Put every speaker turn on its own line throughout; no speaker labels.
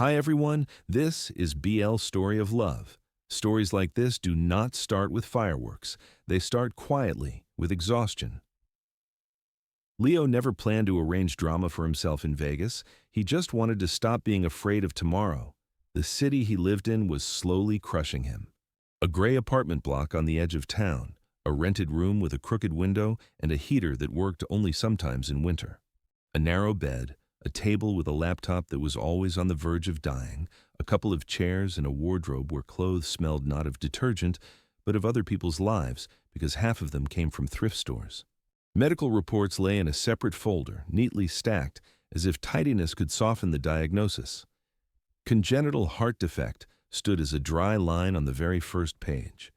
Hi everyone, this is BL Story of Love. Stories like this do not start with fireworks. They start quietly, with exhaustion. Leo never planned to arrange drama for himself in Vegas. He just wanted to stop being afraid of tomorrow. The city he lived in was slowly crushing him. A gray apartment block on the edge of town, a rented room with a crooked window and a heater that worked only sometimes in winter. A narrow bed, a table with a laptop that was always on the verge of dying, a couple of chairs and a wardrobe where clothes smelled not of detergent, but of other people's lives, because half of them came from thrift stores. Medical reports lay in a separate folder, neatly stacked, as if tidiness could soften the diagnosis. Congenital heart defect stood as a dry line on the very first page.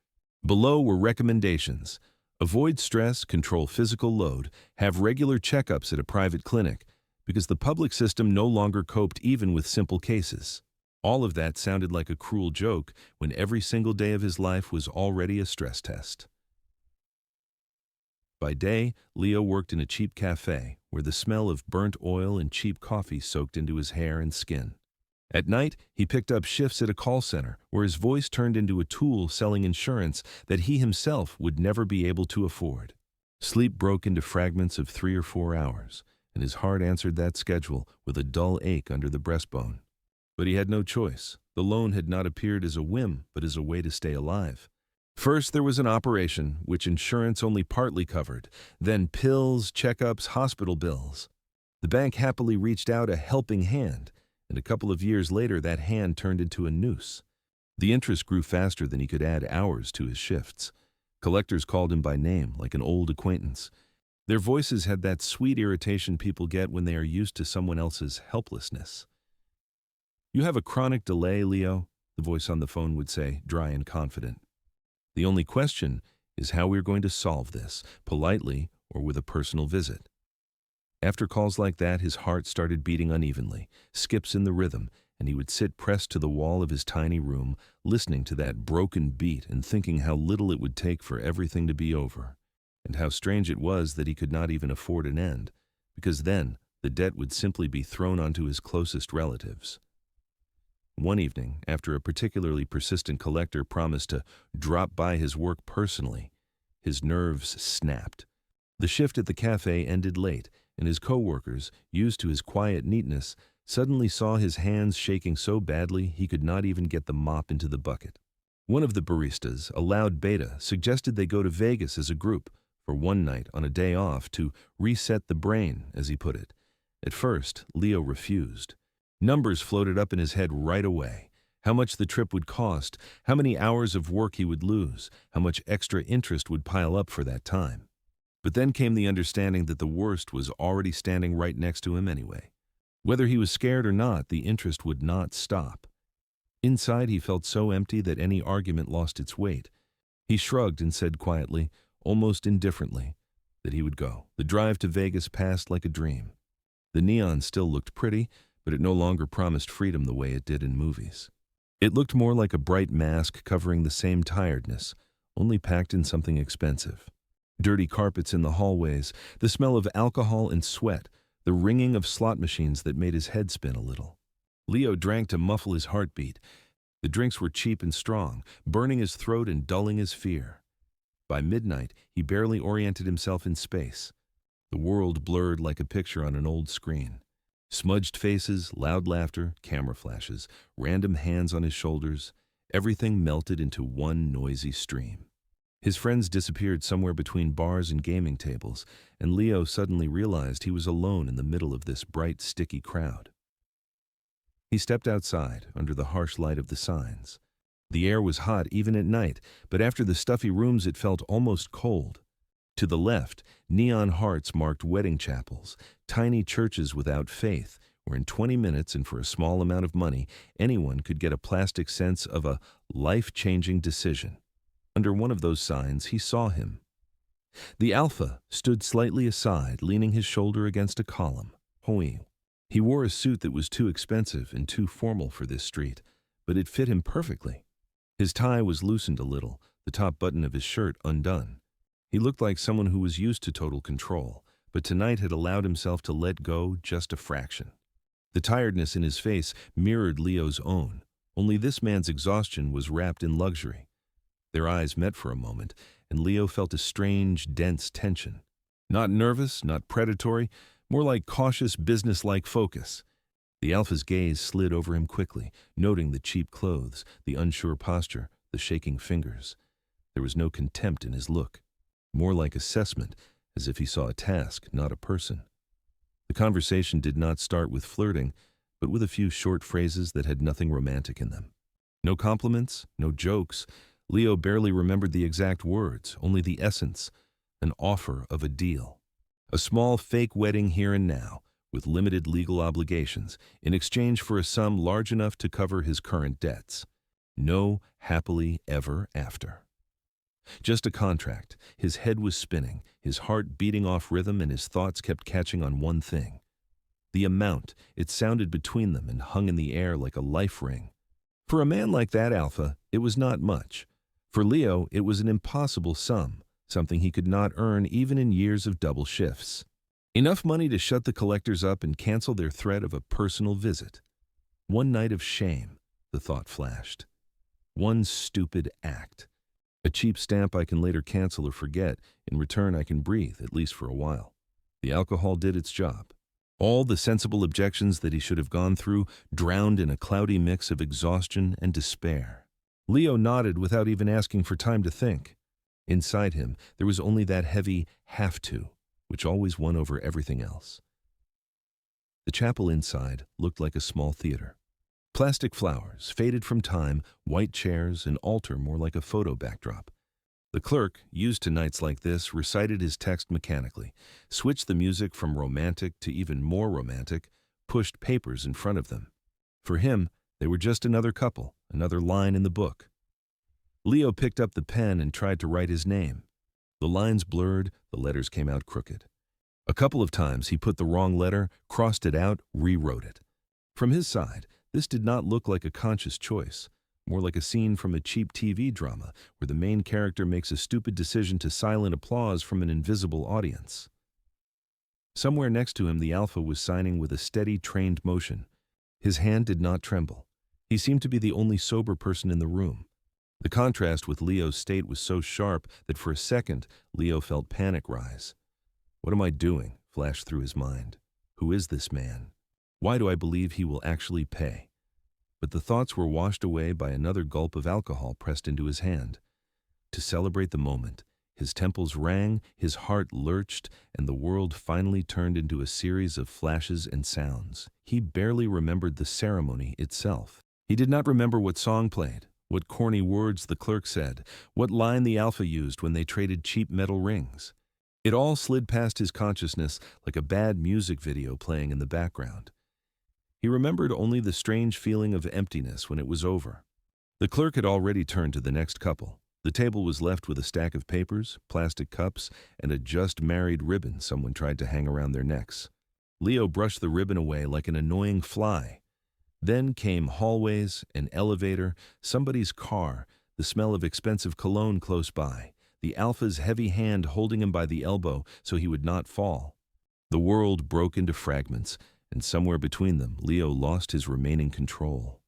Below were recommendations. Avoid stress, control physical load, have regular checkups at a private clinic, because the public system no longer coped even with simple cases. All of that sounded like a cruel joke when every single day of his life was already a stress test. By day, Leo worked in a cheap cafe where the smell of burnt oil and cheap coffee soaked into his hair and skin. At night, he picked up shifts at a call center where his voice turned into a tool selling insurance that he himself would never be able to afford. Sleep broke into fragments of 3 or 4 hours, and his heart answered that schedule with a dull ache under the breastbone. But he had no choice. The loan had not appeared as a whim, but as a way to stay alive. First, there was an operation, which insurance only partly covered, then pills, checkups, hospital bills. The bank happily reached out a helping hand, and a couple of years later that hand turned into a noose. The interest grew faster than he could add hours to his shifts. Collectors called him by name, like an old acquaintance. Their voices had that sweet irritation people get when they are used to someone else's helplessness. "You have a chronic delay, Leo," the voice on the phone would say, dry and confident. "The only question is how we are going to solve this, politely or with a personal visit." After calls like that, his heart started beating unevenly, skips in the rhythm, and he would sit pressed to the wall of his tiny room, listening to that broken beat and thinking how little it would take for everything to be over, and how strange it was that he could not even afford an end, because then the debt would simply be thrown onto his closest relatives. One evening, after a particularly persistent collector promised to drop by his work personally, his nerves snapped. The shift at the cafe ended late, and his co-workers, used to his quiet neatness, suddenly saw his hands shaking so badly he could not even get the mop into the bucket. One of the baristas, a loud beta, suggested they go to Vegas as a group for one night on a day off to reset the brain, as he put it. At first, Leo refused. Numbers floated up in his head right away. How much the trip would cost, how many hours of work he would lose, how much extra interest would pile up for that time. But then came the understanding that the worst was already standing right next to him anyway. Whether he was scared or not, the interest would not stop. Inside, he felt so empty that any argument lost its weight. He shrugged and said quietly, almost indifferently, that he would go. The drive to Vegas passed like a dream. The neon still looked pretty, but it no longer promised freedom the way it did in movies. It looked more like a bright mask covering the same tiredness, only packed in something expensive. Dirty carpets in the hallways, the smell of alcohol and sweat, the ringing of slot machines that made his head spin a little. Leo drank to muffle his heartbeat. The drinks were cheap and strong, burning his throat and dulling his fear. By midnight, he barely oriented himself in space. The world blurred like a picture on an old screen. Smudged faces, loud laughter, camera flashes, random hands on his shoulders, everything melted into one noisy stream. His friends disappeared somewhere between bars and gaming tables, and Leo suddenly realized he was alone in the middle of this bright, sticky crowd. He stepped outside, under the harsh light of the signs. The air was hot even at night, but after the stuffy rooms it felt almost cold. To the left, neon hearts marked wedding chapels, tiny churches without faith, where in 20 minutes and for a small amount of money, anyone could get a plastic sense of a life-changing decision. Under one of those signs, he saw him. The Alpha stood slightly aside, leaning his shoulder against a column. Hoi. He wore a suit that was too expensive and too formal for this street, but it fit him perfectly. His tie was loosened a little, the top button of his shirt undone. He looked like someone who was used to total control, but tonight had allowed himself to let go just a fraction. The tiredness in his face mirrored Leo's own, only this man's exhaustion was wrapped in luxury. Their eyes met for a moment, and Leo felt a strange, dense tension. Not nervous, not predatory, more like cautious, businesslike focus. The Alpha's gaze slid over him quickly, noting the cheap clothes, the unsure posture, the shaking fingers. There was no contempt in his look, more like assessment, as if he saw a task, not a person. The conversation did not start with flirting, but with a few short phrases that had nothing romantic in them. No compliments, no jokes. Leo barely remembered the exact words, only the essence, an offer of a deal. A small fake wedding here and now, with limited legal obligations, in exchange for a sum large enough to cover his current debts. No happily ever after. Just a contract. His head was spinning, his heart beating off rhythm, and his thoughts kept catching on one thing. The amount. It sounded between them and hung in the air like a life ring. For a man like that, Alpha, it was not much. For Leo, it was an impossible sum, something he could not earn even in years of double shifts. Enough money to shut the collectors up and cancel their threat of a personal visit. One night of shame, the thought flashed. One stupid act. A cheap stamp I can later cancel or forget. In return, I can breathe, at least for a while. The alcohol did its job. All the sensible objections that he should have gone through drowned in a cloudy mix of exhaustion and despair. Leo nodded without even asking for time to think. Inside him, there was only that heavy have to, which always won over everything else. The chapel inside looked like a small theater. Plastic flowers, faded from time, white chairs, an altar more like a photo backdrop. The clerk, used to nights like this, recited his text mechanically, switched the music from romantic to even more romantic, pushed papers in front of them. For him, they were just another couple, another line in the book. Leo picked up the pen and tried to write his name. The lines blurred, the letters came out crooked. A couple of times he put the wrong letter, crossed it out, rewrote it. From his side, this did not look like a conscious choice, more like a scene from a cheap TV drama where the main character makes a stupid decision to silent applause from an invisible audience. Somewhere next to him, the Alpha was signing with a steady, trained motion. His hand did not tremble. He seemed to be the only sober person in the room. The contrast with Leo's state was so sharp that for a second, Leo felt panic rise. What am I doing? Flashed through his mind. Who is this man? Why do I believe he will actually pay? But the thoughts were washed away by another gulp of alcohol pressed into his hand. To celebrate the moment, his temples rang, his heart lurched, and the world finally turned into a series of flashes and sounds. He barely remembered the ceremony itself. He did not remember what song played, what corny words the clerk said, what line the Alpha used when they traded cheap metal rings. It all slid past his consciousness like a bad music video playing in the background. He remembered only the strange feeling of emptiness when it was over. The clerk had already turned to the next couple. The table was left with a stack of papers, plastic cups, and a just-married ribbon someone tried to hang around their necks. Leo brushed the ribbon away like an annoying fly. Then came hallways, an elevator, somebody's car, the smell of expensive cologne close by, the Alpha's heavy hand holding him by the elbow so he would not fall. The world broke into fragments, and somewhere between them, Leo lost his remaining control.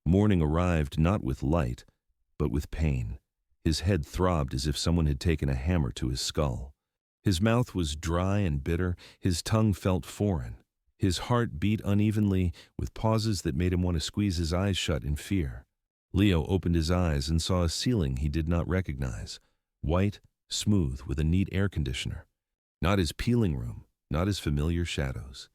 Morning arrived not with light, but with pain. His head throbbed as if someone had taken a hammer to his skull. His mouth was dry and bitter, his tongue felt foreign. His heart beat unevenly, with pauses that made him want to squeeze his eyes shut in fear. Leo opened his eyes and saw a ceiling he did not recognize, white, smooth, with a neat air conditioner. Not his peeling room, not his familiar shadows.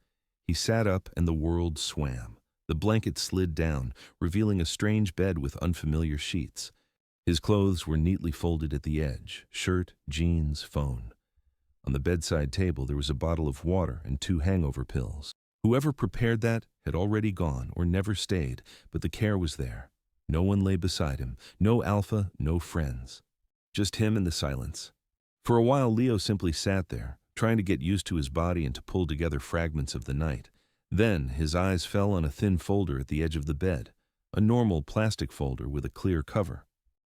He sat up and the world swam. The blanket slid down, revealing a strange bed with unfamiliar sheets. His clothes were neatly folded at the edge, shirt, jeans, phone. On the bedside table there was a bottle of water and 2 hangover pills. Whoever prepared that had already gone or never stayed, but the care was there. No one lay beside him, no Alpha, no friends. Just him and the silence. For a while Leo simply sat there, trying to get used to his body and to pull together fragments of the night. Then his eyes fell on a thin folder at the edge of the bed, a normal plastic folder with a clear cover.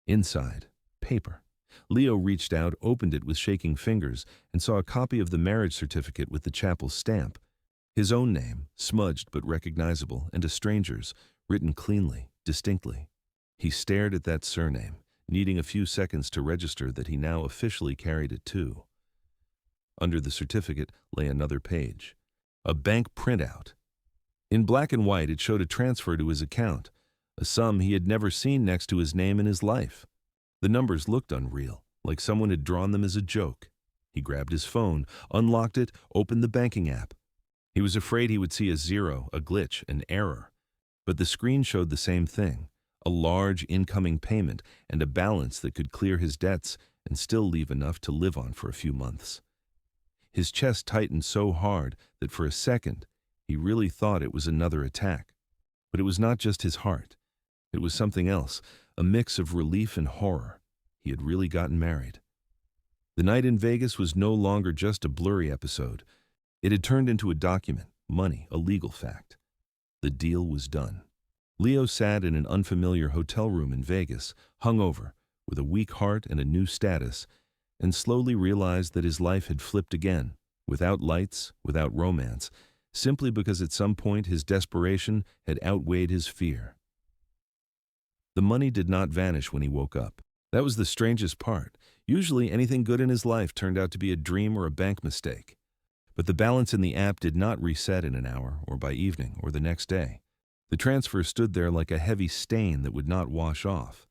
Inside, paper. Leo reached out, opened it with shaking fingers, and saw a copy of the marriage certificate with the chapel's stamp. His own name, smudged but recognizable, and a stranger's, written cleanly, distinctly. He stared at that surname, needing a few seconds to register that he now officially carried it too. Under the certificate lay another page. A bank printout. In black and white, it showed a transfer to his account, a sum he had never seen next to his name in his life. The numbers looked unreal, like someone had drawn them as a joke. He grabbed his phone, unlocked it, opened the banking app. He was afraid he would see a zero, a glitch, an error. But the screen showed the same thing, a large incoming payment and a balance that could clear his debts and still leave enough to live on for a few months. His chest tightened so hard that for a second he really thought it was another attack. But it was not just his heart. It was something else, a mix of relief and horror. He had really gotten married. The night in Vegas was no longer just a blurry episode. It had turned into a document, money, a legal fact. The deal was done. Leo sat in an unfamiliar hotel room in Vegas, hungover, with a weak heart and a new status, and slowly realized that his life had flipped again, without lights, without romance, simply because at some point his desperation had outweighed his fear. The money did not vanish when he woke up. That was the strangest part. Usually anything good in his life turned out to be a dream or a bank mistake. But the balance in the app did not reset in an hour or by evening or the next day. The transfer stood there like a heavy stain that would not wash off.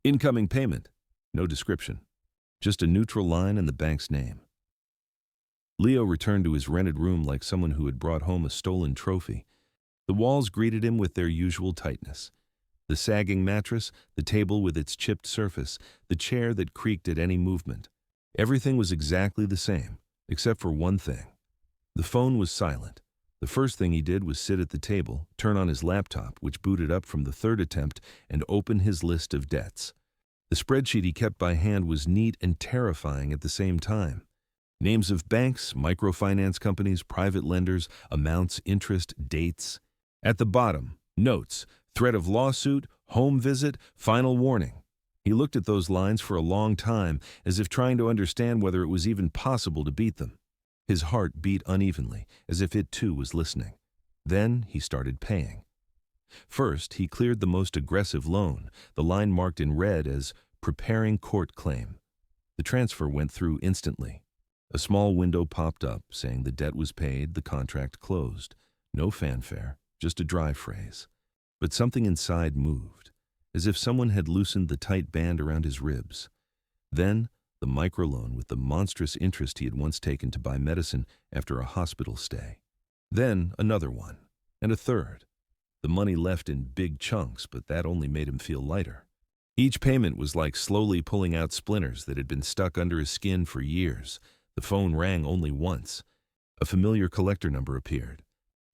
Incoming payment. No description. Just a neutral line and the bank's name. Leo returned to his rented room like someone who had brought home a stolen trophy. The walls greeted him with their usual tightness. The sagging mattress, the table with its chipped surface, the chair that creaked at any movement. Everything was exactly the same, except for one thing. The phone was silent. The first thing he did was sit at the table, turn on his laptop, which booted up from the third attempt, and open his list of debts. The spreadsheet he kept by hand was neat and terrifying at the same time. Names of banks, microfinance companies, private lenders, amounts, interest, dates. At the bottom, notes, threat of lawsuit, home visit, final warning. He looked at those lines for a long time, as if trying to understand whether it was even possible to beat them. His heart beat unevenly, as if it too was listening. Then he started paying. First, he cleared the most aggressive loan, the line marked in red as preparing court claim. The transfer went through instantly. A small window popped up saying the debt was paid, the contract closed. No fanfare, just a dry phrase. But something inside moved, as if someone had loosened the tight band around his ribs. Then, the microloan with the monstrous interest he had once taken to buy medicine after a hospital stay. Then, another one, and a third. The money left in big chunks, but that only made him feel lighter. Each payment was like slowly pulling out splinters that had been stuck under his skin for years. The phone rang only once. A familiar collector number appeared.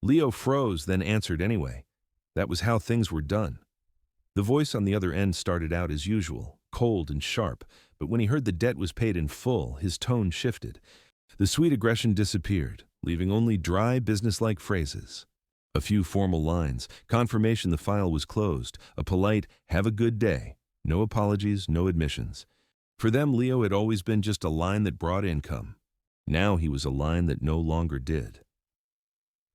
Leo froze, then answered anyway. That was how things were done. The voice on the other end started out as usual, cold and sharp, but when he heard the debt was paid in full, his tone shifted. The sweet aggression disappeared, leaving only dry, businesslike phrases. A few formal lines, confirmation the file was closed, a polite, "have a good day," no apologies, no admissions. For them, Leo had always been just a line that brought income. Now he was a line that no longer did.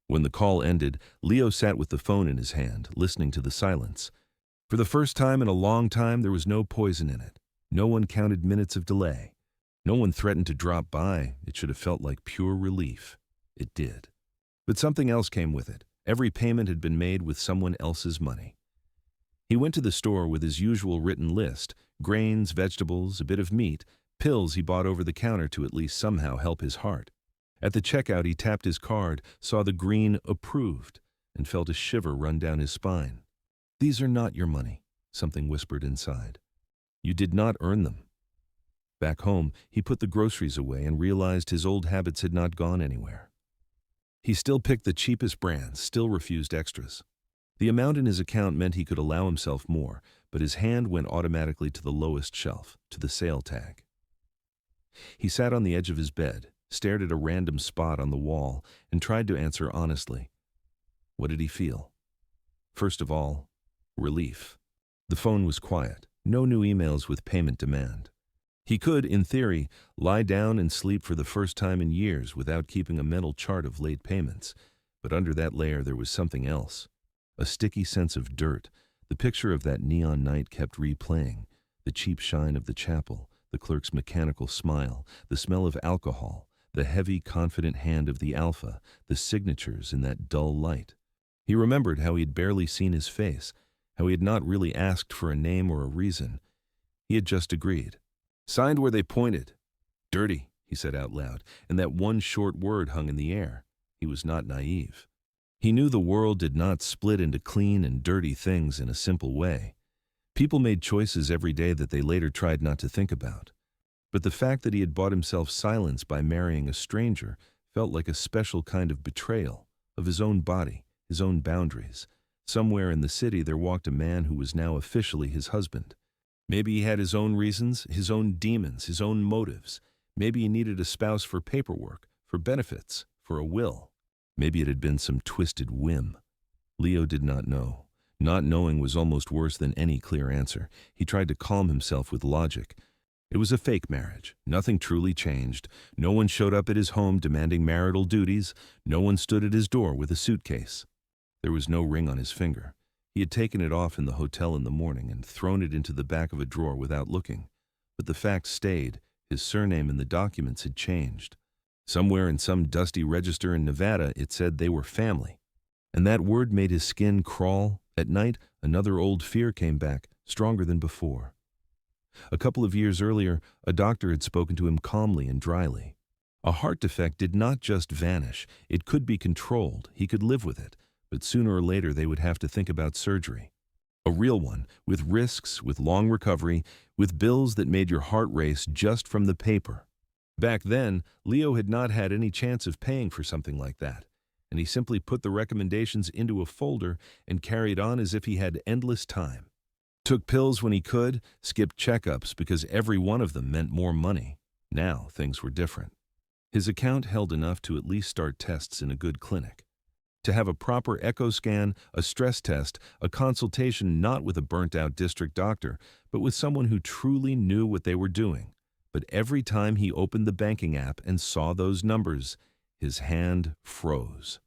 When the call ended, Leo sat with the phone in his hand, listening to the silence. For the first time in a long time, there was no poison in it. No one counted minutes of delay. No one threatened to drop by. It should have felt like pure relief. It did. But something else came with it. Every payment had been made with someone else's money. He went to the store with his usual written list, grains, vegetables, a bit of meat, pills he bought over the counter to at least somehow help his heart. At the checkout, he tapped his card, saw the green "approved," and felt a shiver run down his spine. "These are not your money," something whispered inside. "You did not earn them." Back home, he put the groceries away and realized his old habits had not gone anywhere. He still picked the cheapest brands, still refused extras. The amount in his account meant he could allow himself more, but his hand went automatically to the lowest shelf, to the sale tag. He sat on the edge of his bed, stared at a random spot on the wall, and tried to answer honestly. What did he feel? First of all, relief. The phone was quiet, no new emails with payment demand. He could, in theory, lie down and sleep for the first time in years without keeping a mental chart of late payments, but under that layer there was something else. A sticky sense of dirt. The picture of that neon night kept replaying. The cheap shine of the chapel, the clerk's mechanical smile, the smell of alcohol, the heavy, confident hand of the alpha, the signatures in that dull light. He remembered how he had barely seen his face, how he had not really asked for a name or a reason. He had just agreed. Signed where they pointed. Dirty, he said out loud, and that one short word hung in the air. He was not naive. He knew the world did not split into clean and dirty things in a simple way. People made choices every day that they later tried not to think about. But the fact that he had bought himself silence by marrying a stranger felt like a special kind of betrayal of his own body, his own boundaries. Somewhere in the city there walked a man who was now officially his husband. Maybe he had his own reasons, his own demons, his own motives. Maybe he needed a spouse for paperwork, for benefits, for a will. Maybe it had been some twisted whim. Leo did not know. Not knowing was almost worse than any clear answer. He tried to calm himself with logic. It was a fake marriage. Nothing truly changed. No one showed up at his home demanding marital duties. No one stood at his door with a suitcase. There was no ring on his finger. He had taken it off in the hotel in the morning and thrown it into the back of a drawer without looking. But the fact stayed. His surname in the documents had changed. Somewhere in some dusty register in Nevada, it said they were family. And that word made his skin crawl. At night, another old fear came back, stronger than before. A couple of years earlier, a doctor had spoken to him calmly and dryly. A heart defect did not just vanish. It could be controlled. He could live with it. But sooner or later they would have to think about surgery. A real one, with risks, with long recovery, with bills that made your heart race just from the paper. Back then, Leo had not had any chance of paying for something like that, and he simply put the recommendations into a folder and carried on as if he had endless time. Took pills when he could, skipped checkups because every one of them meant more money. Now things were different. His account held enough to at least start tests in a good clinic. To have a proper echo scan, a stress test, a consultation not with a burnt-out district doctor, but with someone who truly knew what they were doing. But every time he opened the banking app and saw those numbers, his hand froze.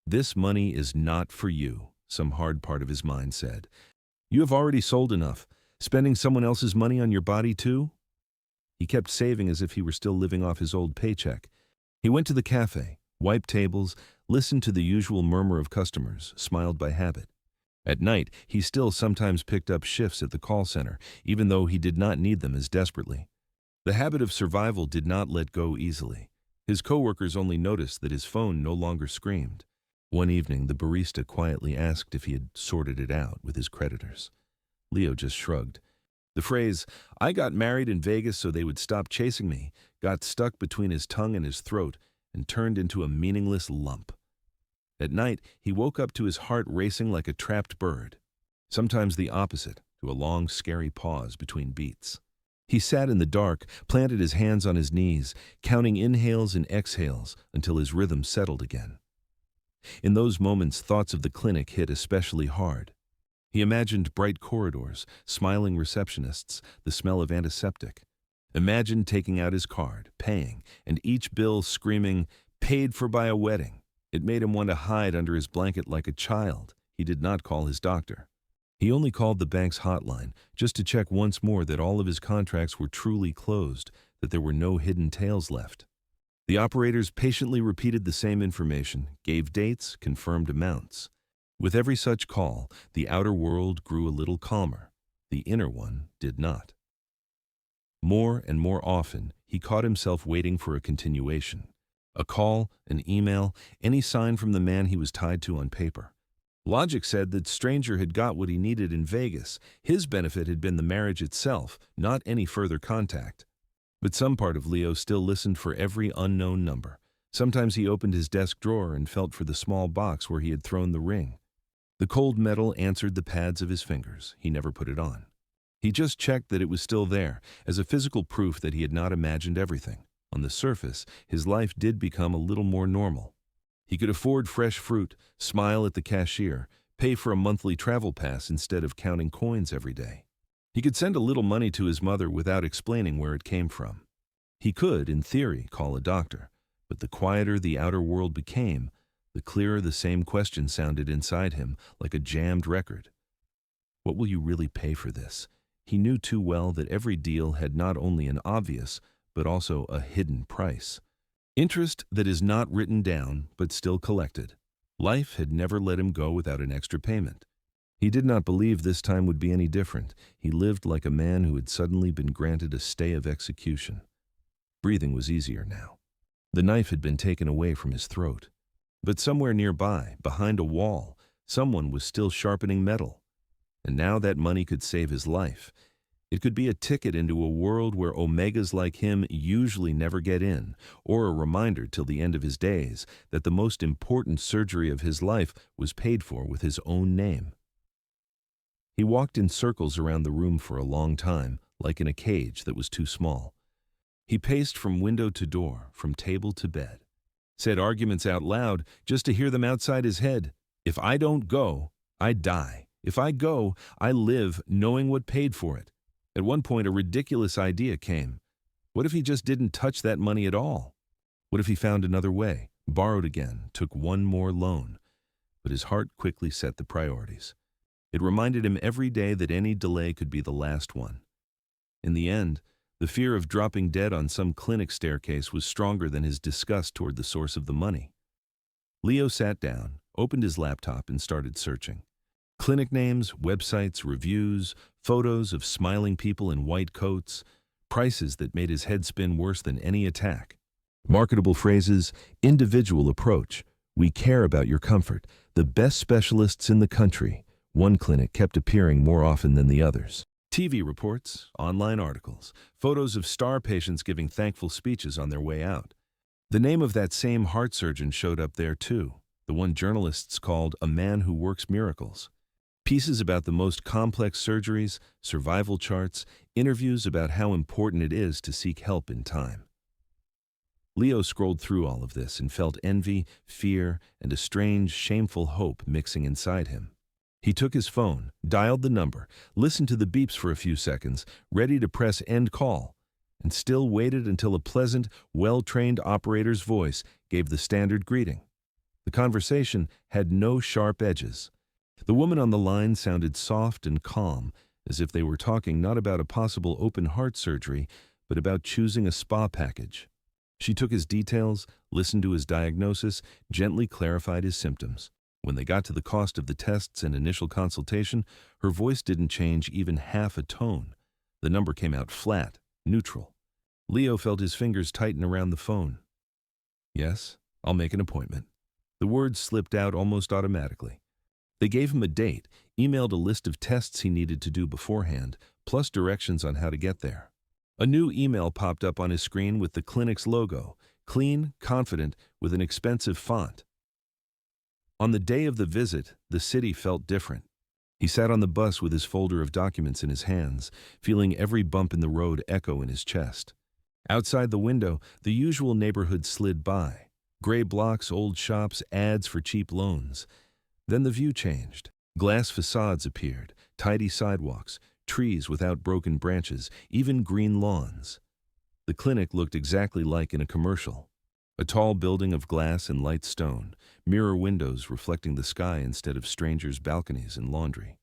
This money is not for you, some hard part of his mind said. You have already sold enough. Spending someone else's money on your body too? He kept saving as if he were still living off his old paycheck. He went to the cafe, wiped tables, listened to the usual murmur of customers, smiled by habit. At night, he still sometimes picked up shifts at the call center, even though he did not need them as desperately. The habit of survival did not let go easily. His coworkers only noticed that his phone no longer screamed. One evening, the barista quietly asked if he had sorted it out with his creditors. Leo just shrugged. The phrase, "I got married in Vegas so they would stop chasing me," got stuck between his tongue and his throat and turned into a meaningless lump. At night, he woke up to his heart racing like a trapped bird. Sometimes the opposite, to a long, scary pause between beats. He sat in the dark, planted his hands on his knees, counting inhales and exhales until his rhythm settled again. In those moments, thoughts of the clinic hit especially hard. He imagined bright corridors, smiling receptionists, the smell of antiseptic. Imagined taking out his card, paying, and each bill screaming, "Paid for by a wedding." It made him want to hide under his blanket like a child. He did not call his doctor. He only called the bank's hotline, just to check once more that all of his contracts were truly closed, that there were no hidden tails left. The operators patiently repeated the same information, gave dates, confirmed amounts. With every such call, the outer world grew a little calmer. The inner one did not. More and more often, he caught himself waiting for a continuation. A call, an email, any sign from the man he was tied to on paper. Logic said that Stranger had got what he needed in Vegas. His benefit had been the marriage itself, not any further contact. But some part of Leo still listened for every unknown number. Sometimes he opened his desk drawer and felt for the small box where he had thrown the ring. The cold metal answered the pads of his fingers. He never put it on. He just checked that it was still there, as a physical proof that he had not imagined everything. On the surface, his life did become a little more normal. He could afford fresh fruit, smile at the cashier, pay for a monthly travel pass instead of counting coins every day. He could send a little money to his mother without explaining where it came from. He could, in theory, call a doctor, but the quieter the outer world became, the clearer the same question sounded inside him, like a jammed record. What will you really pay for this? He knew too well that every deal had not only an obvious, but also a hidden price. Interest that is not written down, but still collected. Life had never let him go without an extra payment. He did not believe this time would be any different. He lived like a man who had suddenly been granted a stay of execution. Breathing was easier now. The knife had been taken away from his throat. But somewhere nearby, behind a wall, someone was still sharpening metal. And now that money could save his life. It could be a ticket into a world where Omegas like him usually never get in, or a reminder till the end of his days that the most important surgery of his life was paid for with his own name. He walked in circles around the room for a long time, like in a cage that was too small. He paced from window to door, from table to bed. Said arguments out loud just to hear them outside his head. If I don't go, I die. If I go, I live knowing what paid for it. At one point, a ridiculous idea came. What if he just didn't touch that money at all? What if he found another way, borrowed again, took one more loan? But his heart quickly set the priorities. It reminded him every day that any delay could be the last one. In the end, the fear of dropping dead on some clinic staircase was stronger than his disgust toward the source of the money. Leo sat down, opened his laptop, and started searching. Clinic names, websites, reviews, photos of smiling people in white coats, prices that made his head spin worse than any attack. Marketable phrases, individual approach, we care about your comfort, the best specialists in the country. One clinic kept appearing more often than the others. TV reports, online articles, photos of star patients giving thankful speeches on their way out. The name of that same heart surgeon showed up there too, the one journalists called a man who works miracles. Pieces about the most complex surgeries, survival charts, interviews about how important it is to seek help in time. Leo scrolled through all of this and felt envy, fear, and a strange, shameful hope mixing inside him. He took his phone, dialed the number, listened to the beeps for a few seconds, ready to press end call, and still waited until a pleasant, well-trained operator's voice gave the standard greeting. The conversation had no sharp edges. The woman on the line sounded soft and calm, as if they were talking not about a possible open heart surgery, but about choosing a spa package. She took his details, listened to his diagnosis, gently clarified his symptoms. When they got to the cost of the tests and initial consultation, her voice didn't change even half a tone. The number came out flat, neutral. Leo felt his fingers tighten around the phone. Yes, I'll make an appointment. The words slipped out almost automatically. They gave him a date, emailed a list of tests he needed to do beforehand, plus directions on how to get there. A new email popped up on his screen with the clinic's logo, clean, confident, with an expensive font. On the day of the visit, the city felt different. He sat on the bus with his folder of documents in his hands, feeling every bump in the road echo in his chest. Outside the window, the usual neighborhood slid by. Gray blocks, old shops, ads for cheap loans. Then the view changed. Glass facades appeared, tidy sidewalks, trees without broken branches, even green lawns. The clinic looked exactly like in a commercial. A tall building of glass and light stone, mirror windows reflecting the sky instead of strangers' balconies and laundry.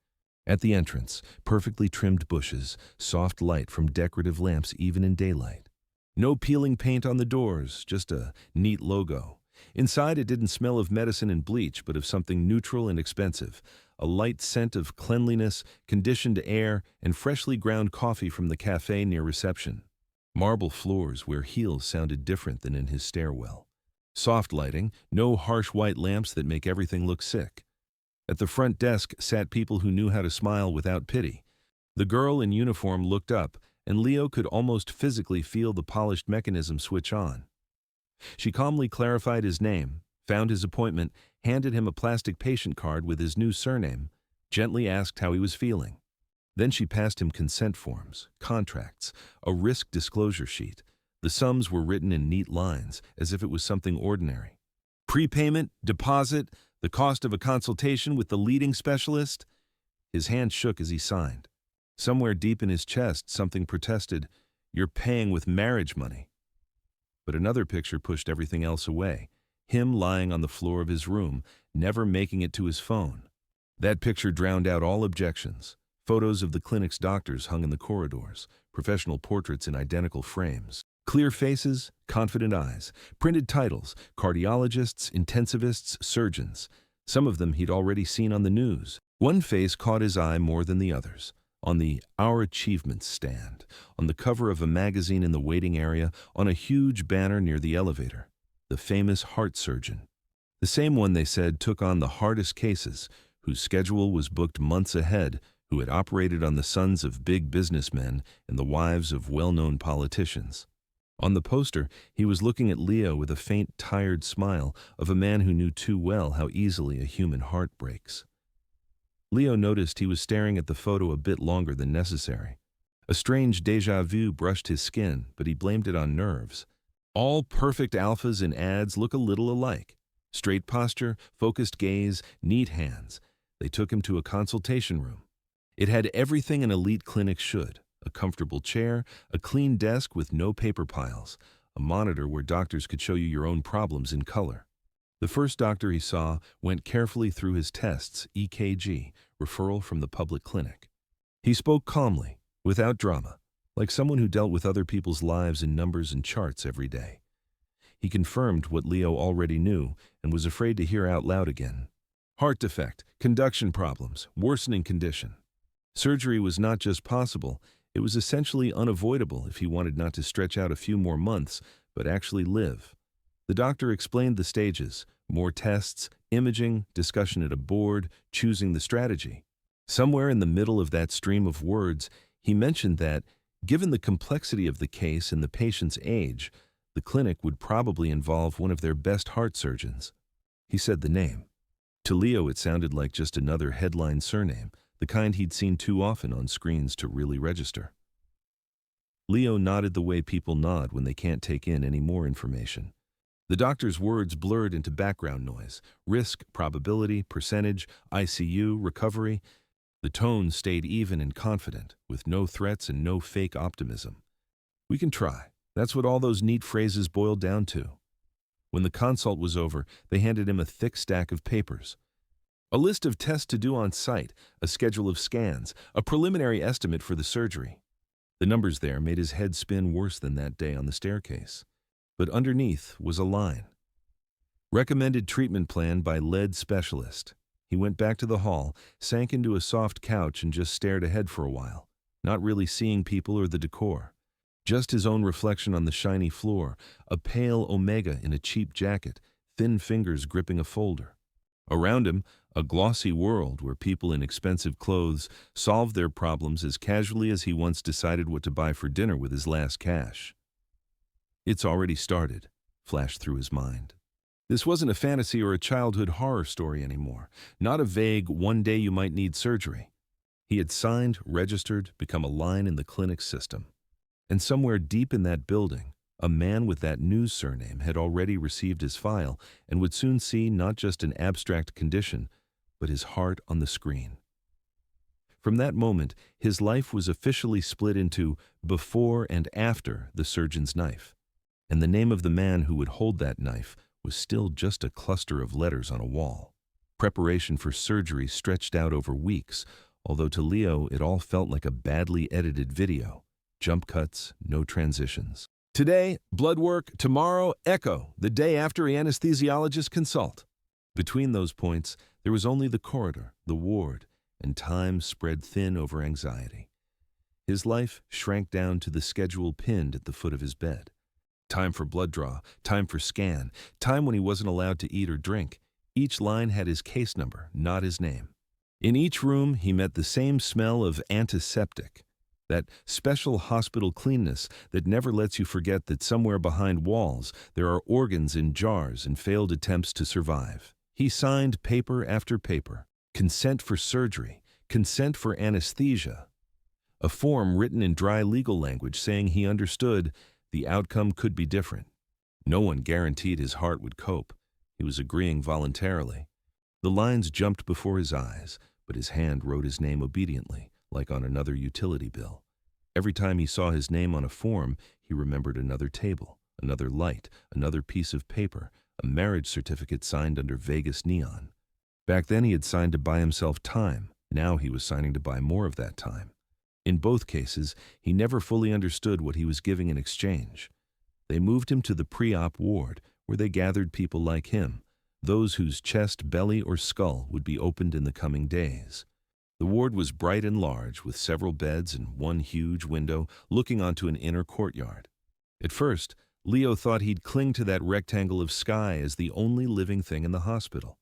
At the entrance, perfectly trimmed bushes, soft light from decorative lamps even in daylight. No peeling paint on the doors, just a neat logo. Inside, it didn't smell of medicine and bleach, but of something neutral and expensive. A light scent of cleanliness, conditioned air, and freshly ground coffee from the cafe near reception. Marble floors where heels sounded different than in his stairwell. Soft lighting, no harsh white lamps that make everything look sick. At the front desk sat people who knew how to smile without pity. The girl in uniform looked up, and Leo could almost physically feel the polished mechanism switch on. She calmly clarified his name, found his appointment, handed him a plastic patient card with his new surname, gently asked how he was feeling. Then she passed him consent forms, contracts, a risk disclosure sheet. The sums were written in neat lines, as if it was something ordinary. Prepayment, deposit, the cost of a consultation with the leading specialist. His hand shook as he signed. Somewhere deep in his chest, something protested, "You're paying with marriage money." But another picture pushed everything else away. Him lying on the floor of his room, never making it to his phone. That picture drowned out all objections. Photos of the clinic's doctors hung in the corridors, professional portraits in identical frames. Clear faces, confident eyes, printed titles, cardiologists, intensivists, surgeons. Some of them he'd already seen on the news. One face caught his eye more than the others. On the Our Achievements stand, on the cover of a magazine in the waiting area, on a huge banner near the elevator. The famous heart surgeon. The same one they said took on the hardest cases, whose schedule was booked months ahead, who had operated on the sons of big businessmen and the wives of well-known politicians. On the poster, he was looking at Leo with a faint, tired smile of a man who knew too well how easily a human heart breaks. Leo noticed he was staring at the photo a bit longer than necessary. A strange déjà vu brushed his skin, but he blamed it on nerves. All perfect alphas in ads look a little alike. Straight posture, focused gaze, neat hands. They took him to a consultation room. It had everything an elite clinic should. A comfortable chair, a clean desk with no paper piles, a monitor where doctors could show you your own problems in color. The first doctor he saw went carefully through his tests, EKG, referral from the public clinic. He spoke calmly, without drama, like someone who dealt with other people's lives in numbers and charts every day. He confirmed what Leo already knew and was afraid to hear out loud again. Heart defect, conduction problems, worsening condition. Surgery was not just possible, it was essentially unavoidable if he wanted not to stretch out a few more months, but actually live. The doctor explained the stages, more tests, imaging, discussion at a board, choosing the strategy. Somewhere in the middle of that stream of words, he mentioned that, given the complexity of the case and the patient's age, the clinic would probably involve one of their best heart surgeons. He said the name. To Leo, it sounded like just another headline surname, the kind he'd seen too often on screens to really register. Leo nodded the way people nod when they can't take in any more information. The doctor's words blurred into background noise, risk, probability, percentage, ICU, recovery. The tone stayed even and confident, with no threats and no fake optimism. We can try. That's what all those neat phrases boiled down to. When the consult was over, they handed him a thick stack of papers. A list of tests to do on site, a schedule of scans, a preliminary estimate for the surgery. The numbers there made his head spin worse than that day on the staircase. But underneath was a line. Recommended treatment plan by lead specialist. He went back to the hall, sank into a soft couch and just stared ahead for a while, not really seeing people or the decor. Just his own reflection on the shiny floor, a pale Omega in a cheap jacket, thin fingers gripping a folder. Around him, a glossy world where people in expensive clothes solved their problems as casually as he once decided what to buy for dinner with his last cash. It's already started, flashed through his mind. This wasn't a fantasy or a childhood horror story anymore, not a vague one day you might need surgery. He had signed, registered, become a line in the clinic system. And somewhere deep in that building, a man with that news surname had already received his file and would soon see not just an abstract condition, but his heart on the screen. From that moment, his life was officially split into before and after the surgeon's knife. And the name of the man who would hold that knife was still just a cluster of letters on a wall. Preparation for surgery stretched out over weeks, although to Leo it all felt like a badly edited video. Jump cuts, no transitions. Today, blood work. Tomorrow, echo, the day after anesthesiologist consult. Between those points, there was only the corridor, the ward, and time spread thin over anxiety. His life shrank down to the schedule pinned at the foot of his bed. Time for blood draw, time for scan, time when he wasn't allowed to eat or drink. Each line had his case number, not his name. In each room, he met the same smell of antiseptic. That special hospital cleanness that never lets you forget that somewhere behind walls there are organs in jars and failed attempts to survive. He signed paper after paper. Consent for surgery. Consent for anesthesia. A form written in dry legal language saying he understood the outcome could be different. No one guaranteed his heart would cope. He was agreeing voluntarily. The lines jumped before his eyes, but his hand wrote his name obediently, like on another utility bill. Every time he saw his name on a form, he remembered another table, another light, another piece of paper, a marriage certificate signed under Vegas neon. Back then he had signed to buy himself time. Now he was signing to buy more of that time. In both cases, he never fully understood what he was giving in exchange. They moved him to the pre-op ward, where they gathered people like him, those whose chest, belly, or skull would be opened in the coming days. The ward was bright and large, with several beds and one huge window looking onto an inner courtyard. At first, Leo thought he'd cling to that rectangle of sky as the only living thing in the hospital.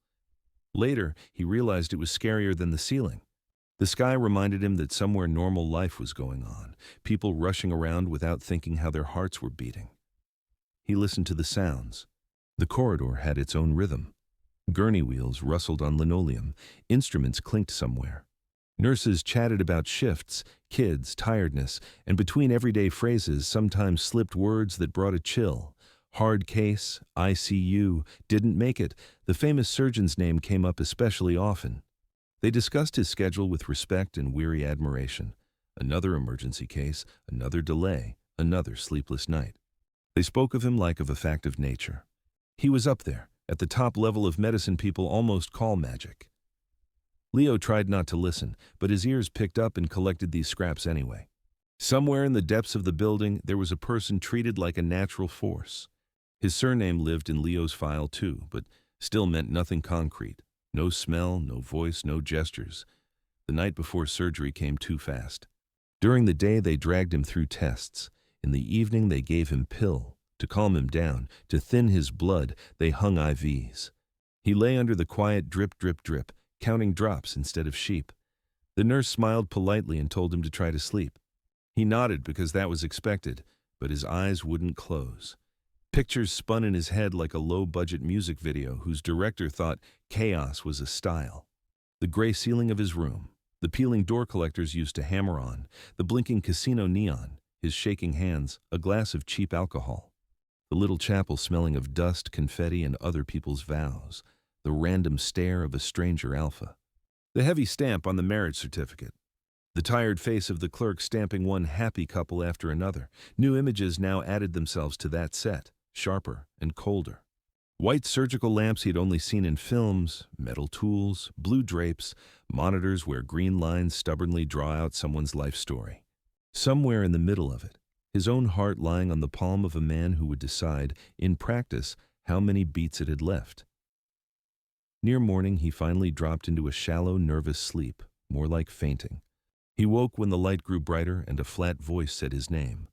Later, he realized it was scarier than the ceiling. The sky reminded him that somewhere normal life was going on, people rushing around without thinking how their hearts were beating. He listened to the sounds. The corridor had its own rhythm. Gurney wheels rustled on linoleum, instruments clinked somewhere. Nurses chatted about shifts, kids, tiredness, and between everyday phrases sometimes slipped words that brought a chill. Hard case, ICU, didn't make it. The famous surgeon's name came up especially often. They discussed his schedule with respect and weary admiration. Another emergency case, another delay, another sleepless night. They spoke of him like of a fact of nature. He was up there, at the top level of medicine people almost call magic. Leo tried not to listen, but his ears picked up and collected these scraps anyway. Somewhere in the depths of the building, there was a person treated like a natural force. His surname lived in Leo's file too, but still meant nothing concrete. No smell, no voice, no gestures. The night before surgery came too fast. During the day, they dragged him through tests. In the evening, they gave him pill. To calm him down, to thin his blood, they hung IVs. He lay under the quiet drip, drip, drip, counting drops instead of sheep. The nurse smiled politely and told him to try to sleep. He nodded because that was expected, but his eyes wouldn't close. Pictures spun in his head like a low-budget music video whose director thought chaos was a style. The gray ceiling of his room, the peeling door collectors used to hammer on, the blinking casino neon, his shaking hands, a glass of cheap alcohol. The little chapel smelling of dust, confetti, and other people's vows. The random stare of a stranger alpha. The heavy stamp on the marriage certificate. The tired face of the clerk stamping one happy couple after another. New images now added themselves to that set, sharper and colder. White surgical lamps he'd only seen in films, metal tools, blue drapes, monitors where green lines stubbornly draw out someone's life story. Somewhere in the middle of it, his own heart lying on the palm of a man who would decide, in practice, how many beats it had left. Near morning, he finally dropped into a shallow, nervous sleep, more like fainting. He woke when the light grew brighter and a flat voice said his name.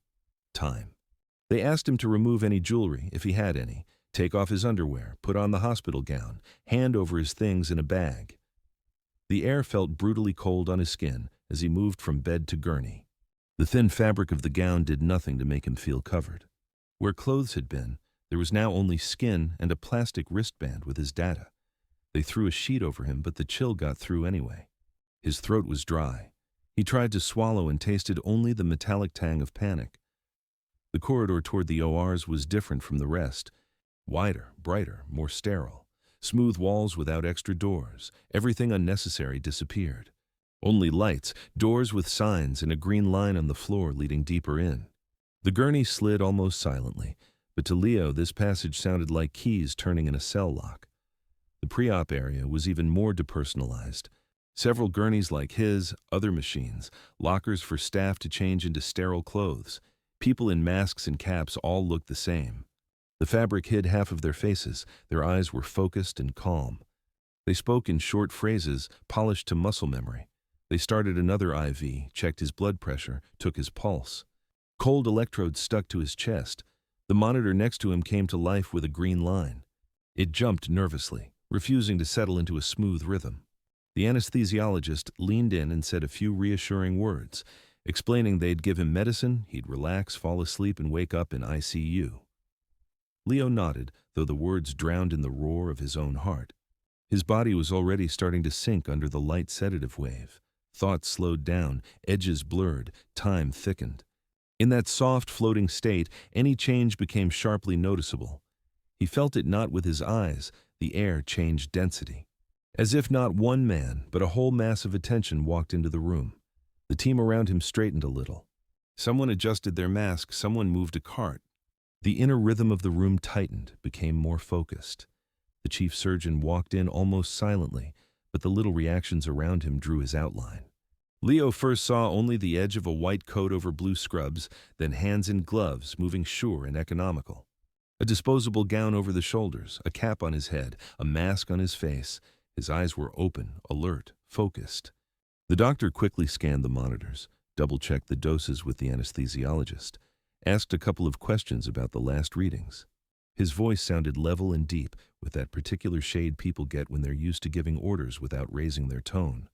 Time. They asked him to remove any jewelry, if he had any, take off his underwear, put on the hospital gown, hand over his things in a bag. The air felt brutally cold on his skin as he moved from bed to gurney. The thin fabric of the gown did nothing to make him feel covered. Where clothes had been, there was now only skin and a plastic wristband with his data. They threw a sheet over him, but the chill got through anyway. His throat was dry. He tried to swallow and tasted only the metallic tang of panic. The corridor toward the ORs was different from the rest. Wider, brighter, more sterile. Smooth walls without extra doors. Everything unnecessary disappeared. Only lights, doors with signs, and a green line on the floor leading deeper in. The gurney slid almost silently, but to Leo this passage sounded like keys turning in a cell lock. The pre-op area was even more depersonalized. Several gurneys like his, other machines, lockers for staff to change into sterile clothes. People in masks and caps all looked the same. The fabric hid half of their faces. Their eyes were focused and calm. They spoke in short phrases, polished to muscle memory. They started another IV, checked his blood pressure, took his pulse. Cold electrodes stuck to his chest. The monitor next to him came to life with a green line. It jumped nervously, refusing to settle into a smooth rhythm. The anesthesiologist leaned in and said a few reassuring words, explaining they'd give him medicine, he'd relax, fall asleep, and wake up in ICU. Leo nodded, though the words drowned in the roar of his own heart. His body was already starting to sink under the light sedative wave. Thoughts slowed down, edges blurred, time thickened. In that soft, floating state, any change became sharply noticeable. He felt it not with his eyes. The air changed density. As if not one man, but a whole mass of attention walked into the room. The team around him straightened a little. Someone adjusted their mask, someone moved a cart. The inner rhythm of the room tightened, became more focused. The chief surgeon walked in almost silently, but the little reactions around him drew his outline. Leo first saw only the edge of a white coat over blue scrubs, then hands in gloves, moving sure and economical. A disposable gown over the shoulders, a cap on his head, a mask on his face. His eyes were open, alert, focused. The doctor quickly scanned the monitors, double-checked the doses with the anesthesiologist, asked a couple of questions about the last readings. His voice sounded level and deep, with that particular shade people get when they're used to giving orders without raising their tone.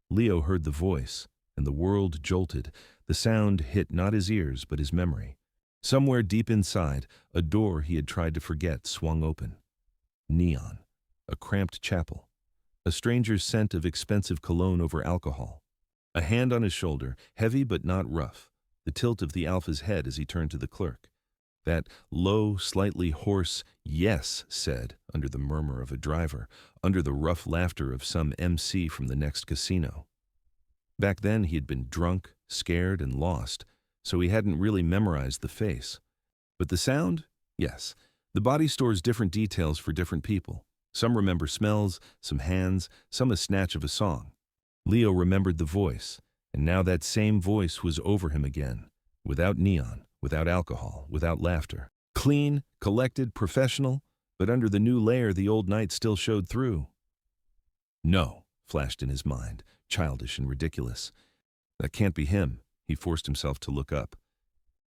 Leo heard the voice, and the world jolted. The sound hit not his ears, but his memory. Somewhere deep inside, a door he had tried to forget swung open. Neon, a cramped chapel, a stranger's scent of expensive cologne over alcohol. A hand on his shoulder, heavy but not rough, the tilt of the Alpha's head as he turned to the clerk. That low, slightly hoarse "yes" said, under the murmur of a driver, under the rough laughter of some MC from the next casino. Back then he had been drunk, scared, and lost, so he hadn't really memorized the face. But the sound? Yes. The body stores different details for different people. Some remember smells, some hands, some a snatch of a song. Leo remembered the voice, and now that same voice was over him again, without neon, without alcohol, without laughter. Clean, collected, professional, but under the new layer the old night still showed through. No, flashed in his mind, childish and ridiculous. That can't be him. He forced himself to look up.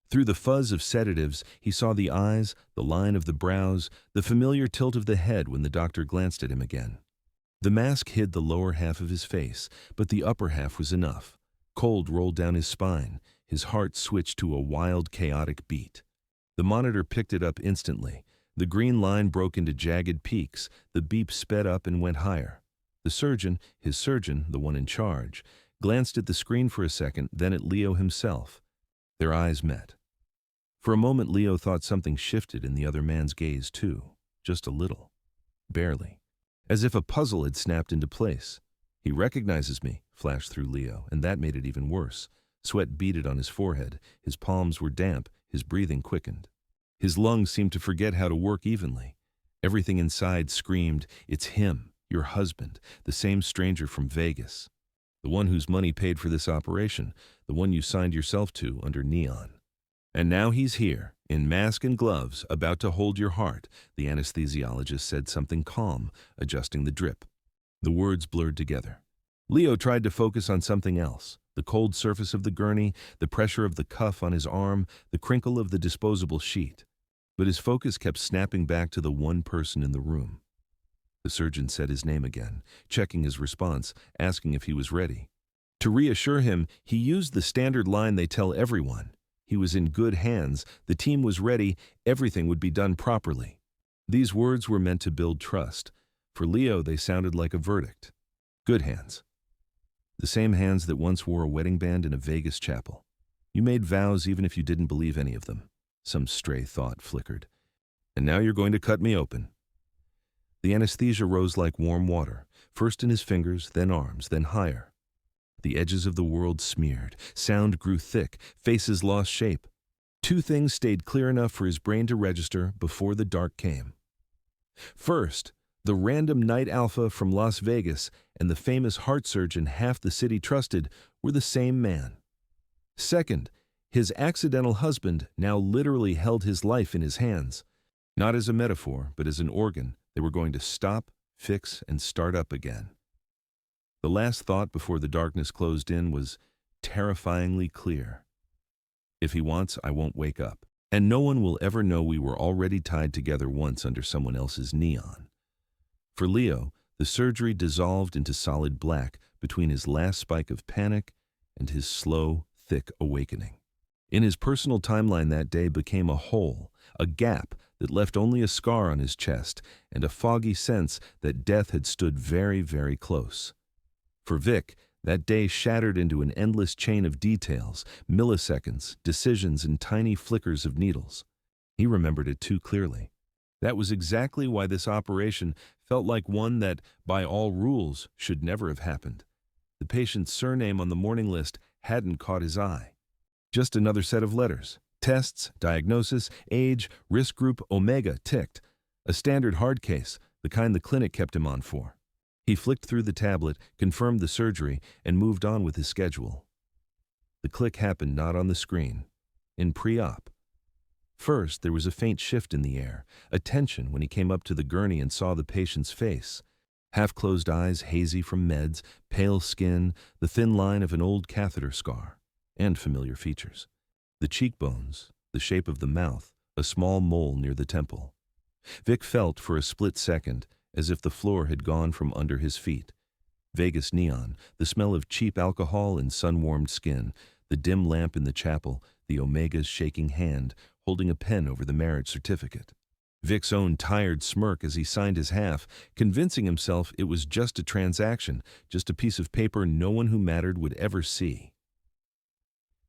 Through the fuzz of sedatives, he saw the eyes, the line of the brows, the familiar tilt of the head when the doctor glanced at him again. The mask hid the lower half of his face, but the upper half was enough. Cold rolled down his spine. His heart switched to a wild, chaotic beat. The monitor picked it up instantly. The green line broke into jagged peaks. The beep sped up and went higher. The surgeon, his surgeon, the one in charge, glanced at the screen for a second, then at Leo himself. Their eyes met. For a moment, Leo thought something shifted in the other man's gaze, too. Just a little. Barely. As if a puzzle had snapped into place. He recognizes me, flashed through Leo, and that made it even worse. Sweat beaded on his forehead. His palms were damp. His breathing quickened. His lungs seemed to forget how to work evenly. Everything inside screamed, "It's him, your husband, the same stranger from Vegas. The one whose money paid for this operation, the one you signed yourself to under neon. And now he's here, in mask and gloves, about to hold your heart," the anesthesiologist said, something calm, adjusting the drip. The words blurred together. Leo tried to focus on something else. The cold surface of the gurney, the pressure of the cuff on his arm, the crinkle of the disposable sheet. But his focus kept snapping back to the one person in the room. The surgeon said his name again, checking his response, asking if he was ready. To reassure him, he used the standard line they tell everyone. He was in good hands, the team was ready, everything would be done properly. These words were meant to build trust. For Leo, they sounded like a verdict. Good hands. The same hands that once wore a wedding band in a Vegas chapel. You made vows even if you didn't believe any of them. Some stray thought flickered. And now you're going to cut me open. The anesthesia rose like warm water, first in his fingers, then arms, then higher. The edges of the world smeared, sound grew thick, faces lost shape. Two things stayed clear enough for his brain to register before the dark came. First, the random night alpha from Las Vegas and the famous heart surgeon half the city trusted were the same man. Second, his accidental husband now literally held his life in his hands. Not as a metaphor, but as an organ they were going to stop, fix, and start up again. The last thought before the darkness closed in was terrifyingly clear. If he wants, I won't wake up. And no one will ever know we were already tied together once under someone else's neon. For Leo, the surgery dissolved into solid black between his last spike of panic and his slow, thick awakening. In his personal timeline that day became a hole, a gap that left only a scar on his chest and a foggy sense that death had stood very, very close. For Vic, that day shattered into an endless chain of details, milliseconds, decisions, and tiny flickers of needles. He remembered it too clearly. That was exactly why this operation felt like one that, by all rules, should never have happened. The patient's surname on the morning list hadn't caught his eye. Just another set of letters. Tests, diagnosis, age, risk group, omega ticked. A standard hard case, the kind the clinic kept him on for. He flicked through the tablet, confirmed the surgery, and moved on with his schedule. The click happened not on the screen, in pre-op. First, there was a faint shift in the air, a tension when he came up to the gurney and saw the patient's face. Half-closed eyes, hazy from meds, pale skin, the thin line of an old catheter scar, and familiar features. The cheekbones, the shape of the mouth, a small mole near the temple. Vic felt for a split second as if the floor had gone from under his feet. Vegas neon, the smell of cheap alcohol and sun-warmed skin, the dim lamp in the chapel, the Omega's shaking hand, holding a pen over the marriage certificate. Vic's own tired smirk as he signed his half, convincing himself it was just a transaction, just a piece of paper no one who mattered would ever see.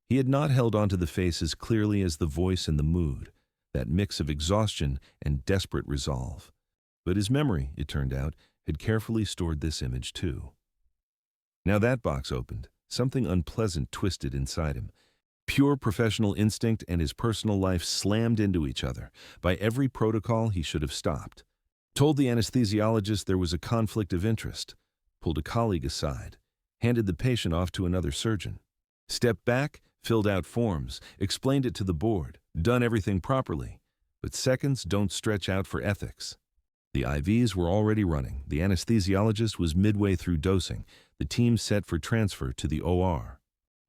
He had not held onto the face as clearly as the voice and the mood, that mix of exhaustion and desperate resolve. But his memory, it turned out, had carefully stored this image too. Now that box opened, something unpleasant twisted inside him. Pure professional instinct and his personal life slammed into each other. By every protocol, he should have stopped. Told the anesthesiologist there was a conflict of interest. Pulled a colleague aside. Handed the patient off to another surgeon. Stepped back, filled out forms, explained it to the board. Done everything properly. But seconds don't stretch out for ethics. The IVs were already running. The anesthesiologist was midway through dosing. The team set for transfer to the OR.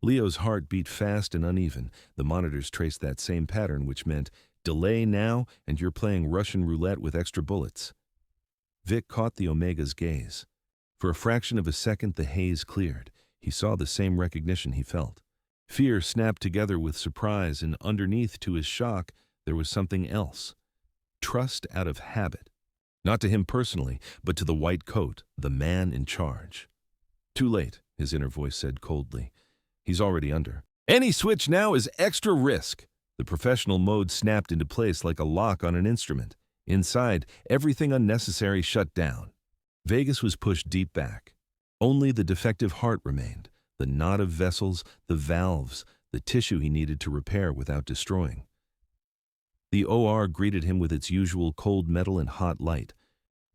Leo's heart beat fast and uneven. The monitors traced that same pattern, which meant, delay now and you're playing Russian roulette with extra bullets. Vic caught the Omega's gaze. For a fraction of a second, the haze cleared. He saw the same recognition he felt. Fear snapped together with surprise, and underneath to his shock, there was something else. Trust out of habit. Not to him personally, but to the white coat, the man in charge. Too late, his inner voice said coldly. He's already under. Any switch now is extra risk. The professional mode snapped into place like a lock on an instrument. Inside, everything unnecessary shut down. Vegas was pushed deep back. Only the defective heart remained, the knot of vessels, the valves, the tissue he needed to repair without destroying. The OR greeted him with its usual cold metal and hot light.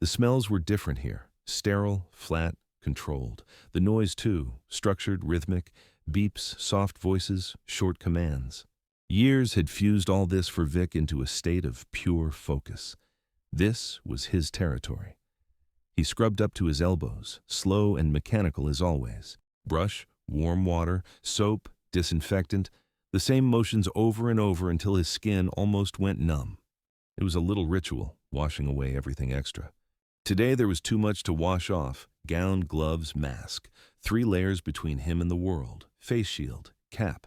The smells were different here, sterile, flat, controlled. The noise too, structured, rhythmic, beeps, soft voices, short commands. Years had fused all this for Vic into a state of pure focus. This was his territory. He scrubbed up to his elbows, slow and mechanical as always. Brush, warm water, soap, disinfectant, the same motions over and over until his skin almost went numb. It was a little ritual, washing away everything extra. Today there was too much to wash off: gown, gloves, mask, 3 layers between him and the world, face shield, cap.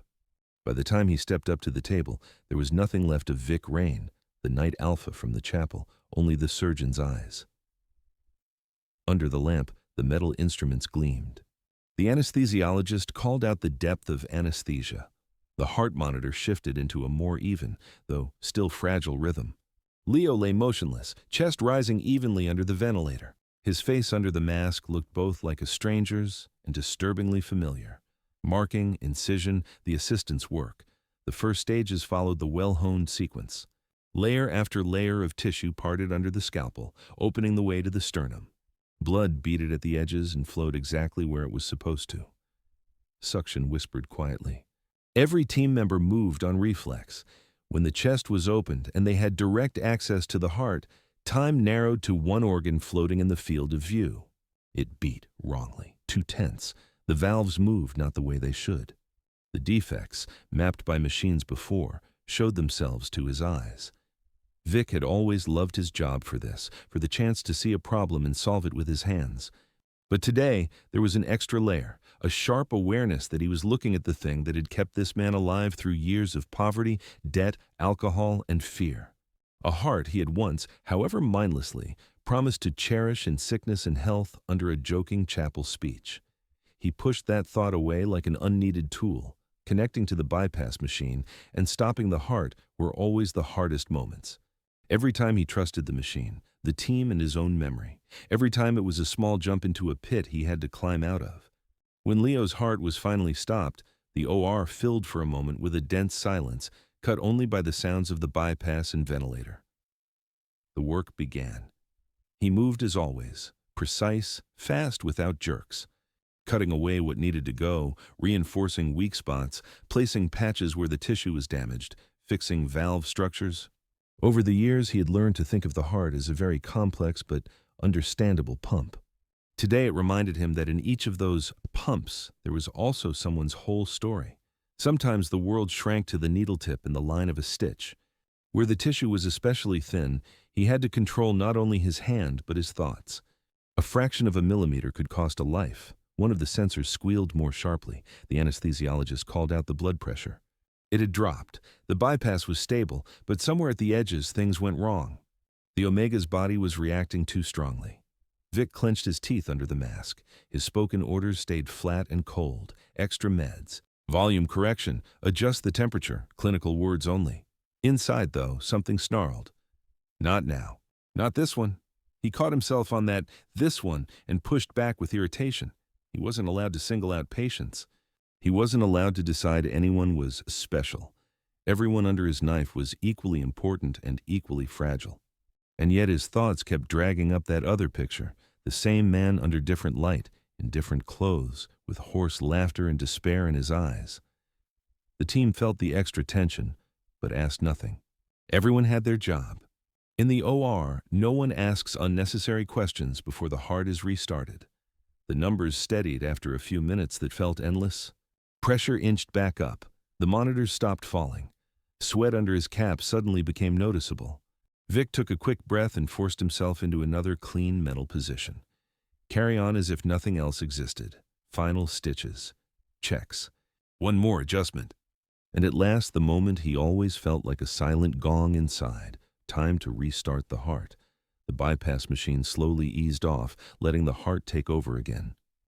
By the time he stepped up to the table, there was nothing left of Vic Rain, the night alpha from the chapel, only the surgeon's eyes. Under the lamp, the metal instruments gleamed. The anesthesiologist called out the depth of anesthesia. The heart monitor shifted into a more even, though still fragile rhythm. Leo lay motionless, chest rising evenly under the ventilator. His face under the mask looked both like a stranger's and disturbingly familiar. Marking, incision, the assistant's work. The first stages followed the well-honed sequence. Layer after layer of tissue parted under the scalpel, opening the way to the sternum. Blood beaded at the edges and flowed exactly where it was supposed to. Suction whispered quietly. Every team member moved on reflex. When the chest was opened and they had direct access to the heart, time narrowed to one organ floating in the field of view. It beat wrongly, too tense. The valves moved not the way they should. The defects, mapped by machines before, showed themselves to his eyes. Vic had always loved his job for this, for the chance to see a problem and solve it with his hands. But today, there was an extra layer, a sharp awareness that he was looking at the thing that had kept this man alive through years of poverty, debt, alcohol, and fear. A heart he had once, however mindlessly, promised to cherish in sickness and health under a joking chapel speech. He pushed that thought away like an unneeded tool. Connecting to the bypass machine and stopping the heart were always the hardest moments. Every time he trusted the machine, the team and his own memory. Every time it was a small jump into a pit he had to climb out of. When Leo's heart was finally stopped, the OR filled for a moment with a dense silence, cut only by the sounds of the bypass and ventilator. The work began. He moved as always, precise, fast without jerks, cutting away what needed to go, reinforcing weak spots, placing patches where the tissue was damaged, fixing valve structures. Over the years, he had learned to think of the heart as a very complex but understandable pump. Today, it reminded him that in each of those pumps, there was also someone's whole story. Sometimes the world shrank to the needle tip and the line of a stitch. Where the tissue was especially thin, he had to control not only his hand but his thoughts. A fraction of a millimeter could cost a life. One of the sensors squealed more sharply. The anesthesiologist called out the blood pressure. It had dropped. The bypass was stable, but somewhere at the edges things went wrong. The Omega's body was reacting too strongly. Vic clenched his teeth under the mask. His spoken orders stayed flat and cold. Extra meds. Volume correction. Adjust the temperature. Clinical words only. Inside, though, something snarled. Not now. Not this one. He caught himself on that "this one" and pushed back with irritation. He wasn't allowed to single out patients. He wasn't allowed to decide anyone was special. Everyone under his knife was equally important and equally fragile. And yet his thoughts kept dragging up that other picture, the same man under different light, in different clothes, with hoarse laughter and despair in his eyes. The team felt the extra tension, but asked nothing. Everyone had their job. In the OR, no one asks unnecessary questions before the heart is restarted. The numbers steadied after a few minutes that felt endless. Pressure inched back up. The monitors stopped falling. Sweat under his cap suddenly became noticeable. Vic took a quick breath and forced himself into another clean metal position. Carry on as if nothing else existed. Final stitches. Checks. One more adjustment. And at last, the moment he always felt like a silent gong inside. Time to restart the heart. The bypass machine slowly eased off, letting the heart take over again.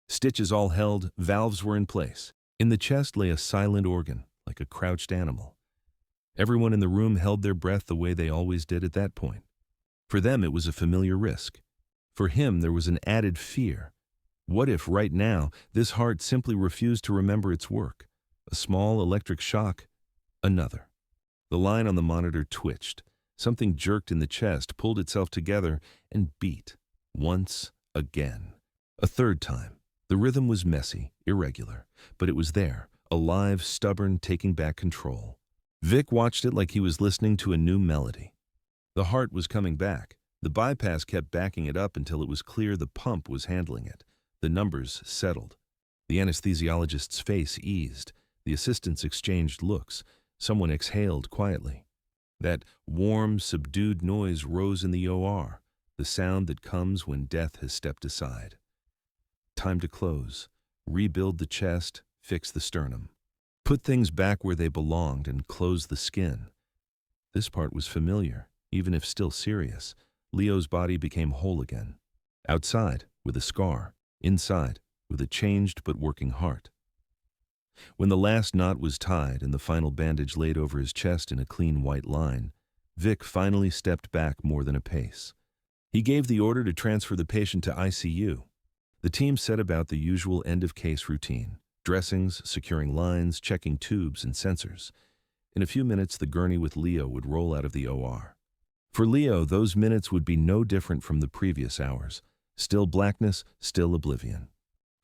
Stitches all held, valves were in place. In the chest lay a silent organ, like a crouched animal. Everyone in the room held their breath the way they always did at that point. For them, it was a familiar risk. For him, there was an added fear. What if, right now, this heart simply refused to remember its work? A small electric shock, another. The line on the monitor twitched. Something jerked in the chest, pulled itself together, and beat. Once, again. A third time. The rhythm was messy, irregular, but it was there, alive, stubborn, taking back control. Vic watched it like he was listening to a new melody. The heart was coming back. The bypass kept backing it up until it was clear the pump was handling it. The numbers settled. The anesthesiologist's face eased. The assistants exchanged looks. Someone exhaled quietly. That warm, subdued noise rose in the OR, the sound that comes when death has stepped aside. Time to close, rebuild the chest, fix the sternum. Put things back where they belonged and close the skin. This part was familiar, even if still serious. Leo's body became whole again. Outside, with a scar. Inside, with a changed but working heart. When the last knot was tied and the final bandage laid over his chest in a clean white line, Vic finally stepped back more than a pace. He gave the order to transfer the patient to ICU. The team set about the usual end-of-case routine: dressings, securing lines, checking tubes and sensors. In a few minutes, the gurney with Leo would roll out of the OR. For Leo, those minutes would be no different from the previous hours. Still blackness, still oblivion.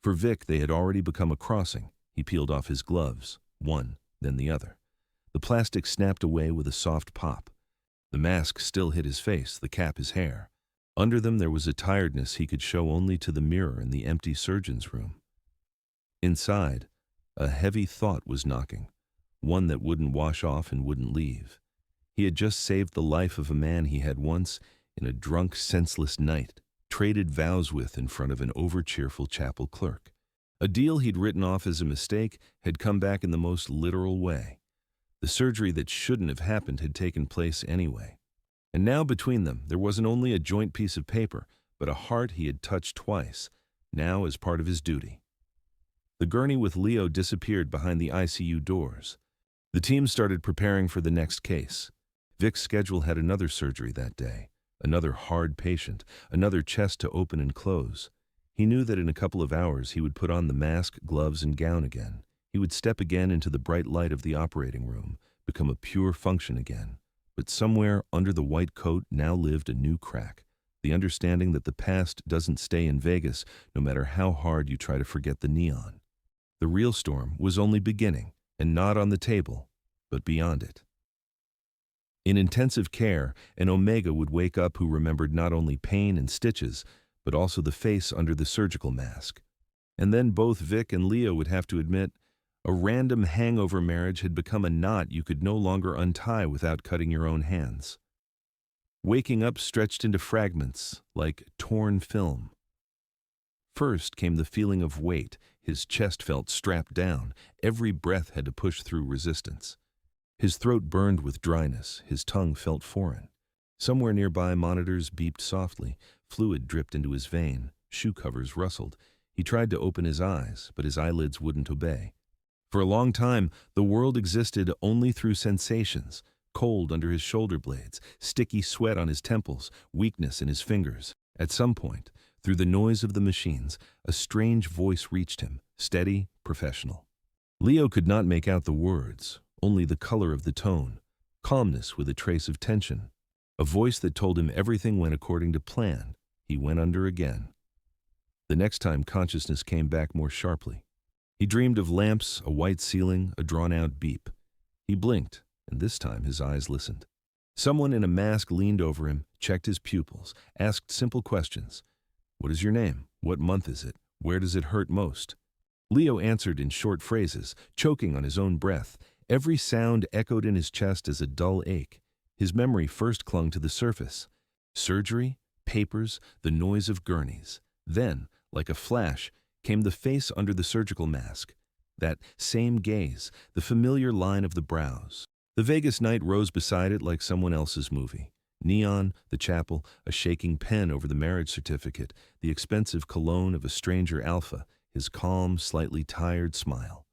For Vic, they had already become a crossing. He peeled off his gloves, one, then the other. The plastic snapped away with a soft pop. The mask still hid his face, the cap his hair. Under them there was a tiredness he could show only to the mirror in the empty surgeon's room. Inside, a heavy thought was knocking, one that wouldn't wash off and wouldn't leave. He had just saved the life of a man he had once, in a drunk, senseless night, traded vows with in front of an over-cheerful chapel clerk. A deal he'd written off as a mistake had come back in the most literal way. The surgery that shouldn't have happened had taken place anyway. And now between them, there wasn't only a joint piece of paper, but a heart he had touched twice, now as part of his duty. The gurney with Leo disappeared behind the ICU doors. The team started preparing for the next case. Vic's schedule had another surgery that day, another hard patient, another chest to open and close. He knew that in a couple of hours he would put on the mask, gloves, and gown again. He would step again into the bright light of the operating room, become a pure function again. But somewhere under the white coat now lived a new crack, the understanding that the past doesn't stay in Vegas no matter how hard you try to forget the neon. The real storm was only beginning, and not on the table, but beyond it. In intensive care, an Omega would wake up who remembered not only pain and stitches, but also the face under the surgical mask. And then both Vic and Leo would have to admit a random hangover marriage had become a knot you could no longer untie without cutting your own hands. Waking up stretched into fragments, like torn film. First came the feeling of weight. His chest felt strapped down. Every breath had to push through resistance. His throat burned with dryness. His tongue felt foreign. Somewhere nearby, monitors beeped softly. Fluid dripped into his vein. Shoe covers rustled. He tried to open his eyes, but his eyelids wouldn't obey. For a long time, the world existed only through sensations. Cold under his shoulder blades, sticky sweat on his temples, weakness in his fingers. At some point, through the noise of the machines, a strange voice reached him, steady, professional. Leo could not make out the words, only the color of the tone, calmness with a trace of tension. A voice that told him everything went according to plan. He went under again. The next time, consciousness came back more sharply. He dreamed of lamps, a white ceiling, a drawn-out beep. He blinked, and this time his eyes listened. Someone in a mask leaned over him, checked his pupils, asked simple questions. What is your name? What month is it? Where does it hurt most? Leo answered in short phrases, choking on his own breath. Every sound echoed in his chest as a dull ache. His memory first clung to the surface. Surgery, papers, the noise of gurneys. Then, like a flash, came the face under the surgical mask. That same gaze, the familiar line of the brows. The Vegas night rose beside it like someone else's movie. Neon, the chapel, a shaking pen over the marriage certificate, the expensive cologne of a stranger alpha, his calm, slightly tired smile.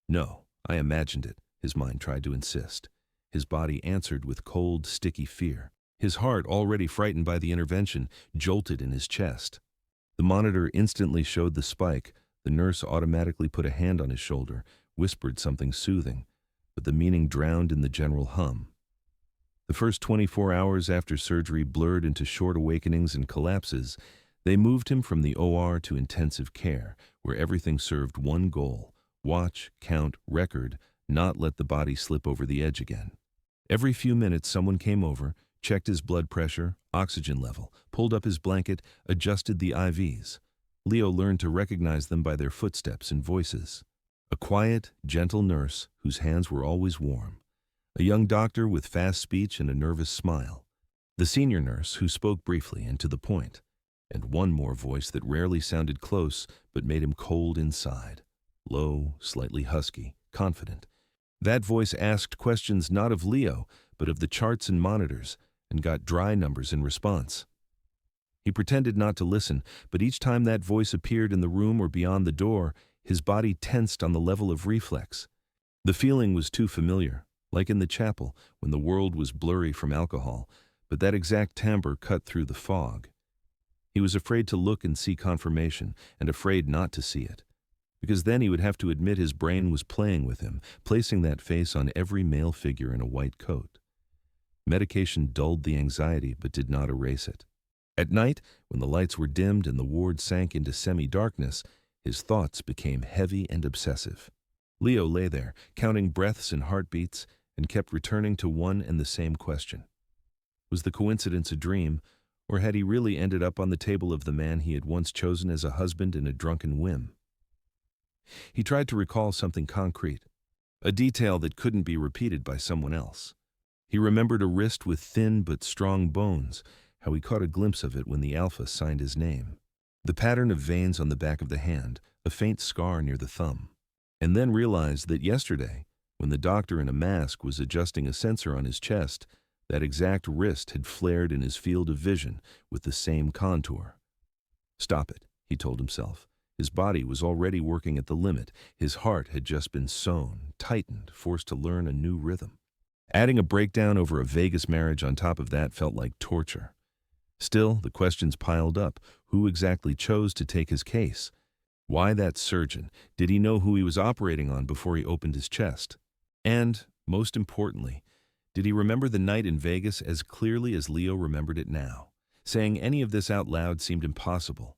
No, I imagined it, his mind tried to insist. His body answered with cold, sticky fear. His heart, already frightened by the intervention, jolted in his chest. The monitor instantly showed the spike. The nurse automatically put a hand on his shoulder, whispered something soothing, but the meaning drowned in the general hum. The first 24 hours after surgery blurred into short awakenings and collapses. They moved him from the OR to intensive care, where everything served one goal: watch, count, record, not let the body slip over the edge again. Every few minutes someone came over, checked his blood pressure, oxygen level, pulled up his blanket, adjusted the IVs. Leo learned to recognize them by their footsteps and voices. A quiet, gentle nurse whose hands were always warm. A young doctor with fast speech and a nervous smile. The senior nurse who spoke briefly and to the point. And one more voice that rarely sounded close but made him cold inside. Low, slightly husky, confident. That voice asked questions not of Leo, but of the charts and monitors, and got dry numbers in response. He pretended not to listen, but each time that voice appeared in the room or beyond the door, his body tensed on the level of reflex. The feeling was too familiar, like in the chapel, when the world was blurry from alcohol, but that exact timbre cut through the fog. He was afraid to look and see confirmation, and afraid not to see it, because then he would have to admit his brain was playing with him, placing that face on every male figure in a white coat. Medication dulled the anxiety but did not erase it. At night, when the lights were dimmed and the ward sank into semi-darkness, his thoughts became heavy and obsessive. Leo lay there, counting breaths and heartbeats, and kept returning to one and the same question. Was the coincidence a dream, or had he really ended up on the table of the man he had once chosen as a husband in a drunken whim? He tried to recall something concrete, a detail that couldn't be repeated by someone else. He remembered a wrist with thin but strong bones, how he caught a glimpse of it when the alpha signed his name. The pattern of veins on the back of the hand, a faint scar near the thumb. And then realized that yesterday, when the doctor in a mask was adjusting a sensor on his chest, that exact wrist had flared in his field of vision with the same contour. Stop it, he told himself. His body was already working at the limit. His heart had just been sewn, tightened, forced to learn a new rhythm. Adding a breakdown over a Vegas marriage on top of that felt like torture. Still, the questions piled up. Who exactly chose to take his case? Why that surgeon? Did he know who he was operating on before he opened his chest? And, most importantly, did he remember the night in Vegas as clearly as Leo remembered it now? Saying any of this out loud seemed impossible.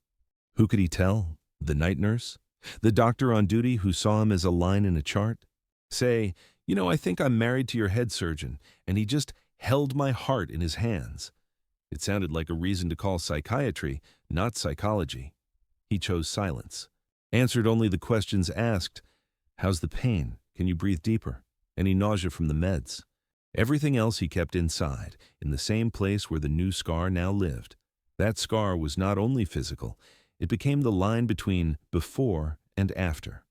Who could he tell? The night nurse? The doctor on duty who saw him as a line in a chart? Say, I think I'm married to your head surgeon, and he just held my heart in his hands. It sounded like a reason to call psychiatry, not psychology. He chose silence. Answered only the questions asked. How's the pain? Can you breathe deeper? Any nausea from the meds? Everything else he kept inside, in the same place where the new scar now lived. That scar was not only physical, it became the line between before and after.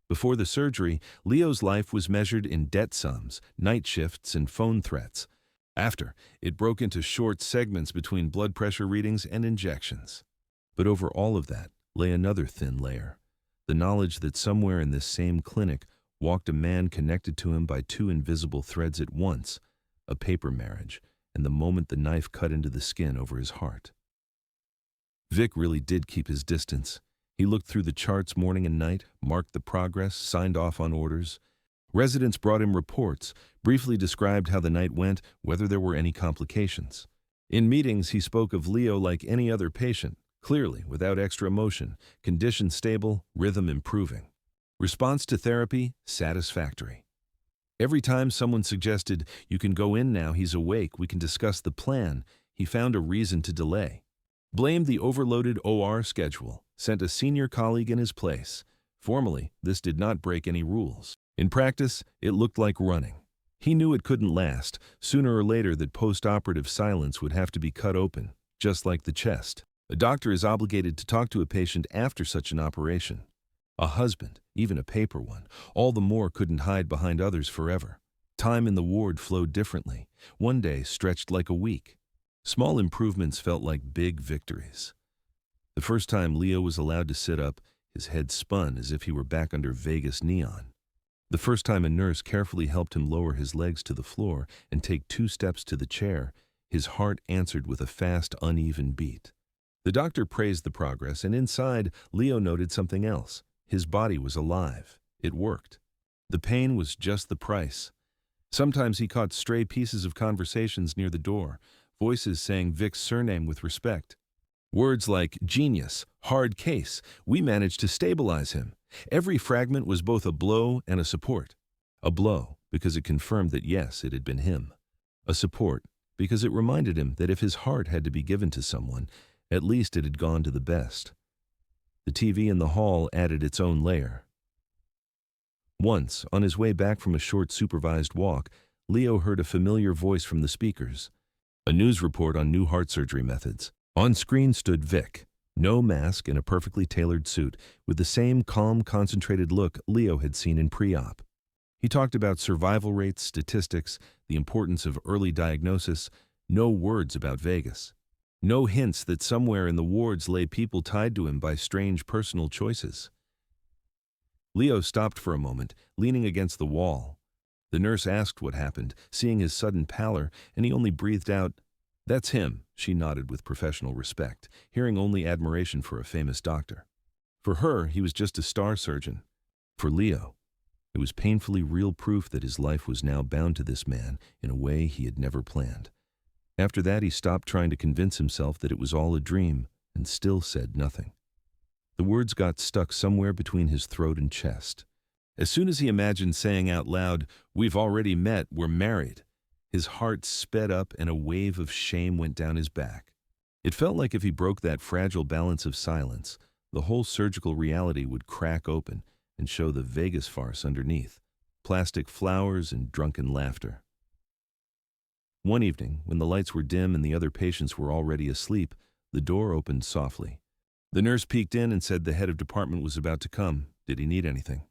Before the surgery, Leo's life was measured in debt sums, night shifts, and phone threats. After, it broke into short segments between blood pressure readings and injections. But over all of that lay another thin layer, the knowledge that somewhere in this same clinic walked a man connected to him by two invisible threads at once, a paper marriage, and the moment the knife cut into the skin over his heart. Vic really did keep his distance. He looked through the charts morning and night, marked the progress, signed off on orders. Residents brought him reports, briefly described how the night went, whether there were any complications. In meetings, he spoke of Leo like any other patient, clearly, without extra emotion, condition stable, rhythm improving. Response to therapy, satisfactory. Every time someone suggested, you can go in now, he's awake, we can discuss the plan, he found a reason to delay. Blamed the overloaded OR schedule, sent a senior colleague in his place. Formally, this did not break any rules. In practice, it looked like running. He knew it couldn't last. Sooner or later, that post-operative silence would have to be cut open, just like the chest. A doctor is obligated to talk to a patient after such an operation. A husband, even a paper one, all the more couldn't hide behind others forever. Time in the ward flowed differently. One day stretched like a week. Small improvements felt like big victories. The first time Leo was allowed to sit up, his head spun as if he were back under Vegas neon. The first time a nurse carefully helped him lower his legs to the floor and take 2 steps to the chair, his heart answered with a fast, uneven beat. The doctor praised the progress, and inside, Leo noted something else. His body was alive. It worked. The pain was just the price. Sometimes he caught stray pieces of conversations near the door, voices saying Vic's surname with respect. Words like genius, hard case, we managed to stabilize him. Every fragment was both a blow and a support. A blow, because it confirmed that yes, it had been him. A support, because it reminded him that if his heart had to be given to someone, at least it had gone to the best. The TV in the hall added its own layer. Once, on his way back from a short supervised walk, Leo heard a familiar voice from the speakers. A news report on new heart surgery methods. On screen stood Vic, no mask in a perfectly tailored suit, with the same calm, concentrated look Leo had seen in pre-op. He talked about survival rates, statistics, the importance of early diagnosis, no words about Vegas. No hints that somewhere in the wards lay people tied to him by strange personal choices. Leo stopped for a moment, leaning against the wall. The nurse asked what happened, seeing his sudden pallor, and he only breathed out, "That's him," she nodded with professional respect, hearing only admiration for a famous doctor. For her, he was just a star surgeon. For Leo, it was painfully real proof that his life was now bound to this man in a way he had never planned. After that, he stopped trying to convince himself that it was all a dream and still said nothing. The words got stuck somewhere between his throat and chest. As soon as he imagined saying out loud, "We've already met, we're married," his heart sped up and a wave of shame went down his back. It felt like if he broke that fragile balance of silence, the whole surgical reality would crack open and show the Vegas farce underneath, plastic flowers and drunken laughter. One evening, when the lights were dim and the other patients were already asleep, the door opened softly. The nurse peeked in and said the head of department was about to come. Did he need anything?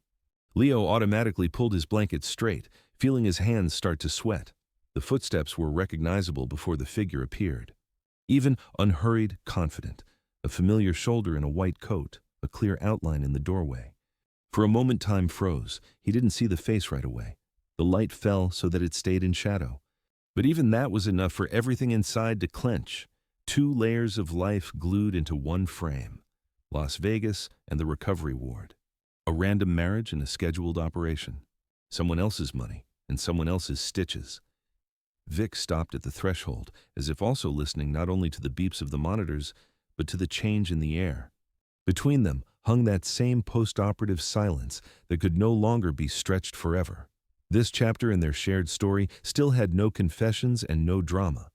Leo automatically pulled his blanket straight, feeling his hands start to sweat. The footsteps were recognizable before the figure appeared. Even unhurried, confident, a familiar shoulder in a white coat, a clear outline in the doorway. For a moment time froze. He didn't see the face right away. The light fell so that it stayed in shadow. But even that was enough for everything inside to clench. Two layers of life glued into one frame: Las Vegas and the recovery ward. A random marriage and a scheduled operation. Someone else's money and someone else's stitches. Vic stopped at the threshold, as if also listening not only to the beeps of the monitors, but to the change in the air. Between them hung that same post-operative silence that could no longer be stretched forever. This chapter in their shared story still had no confessions and no drama.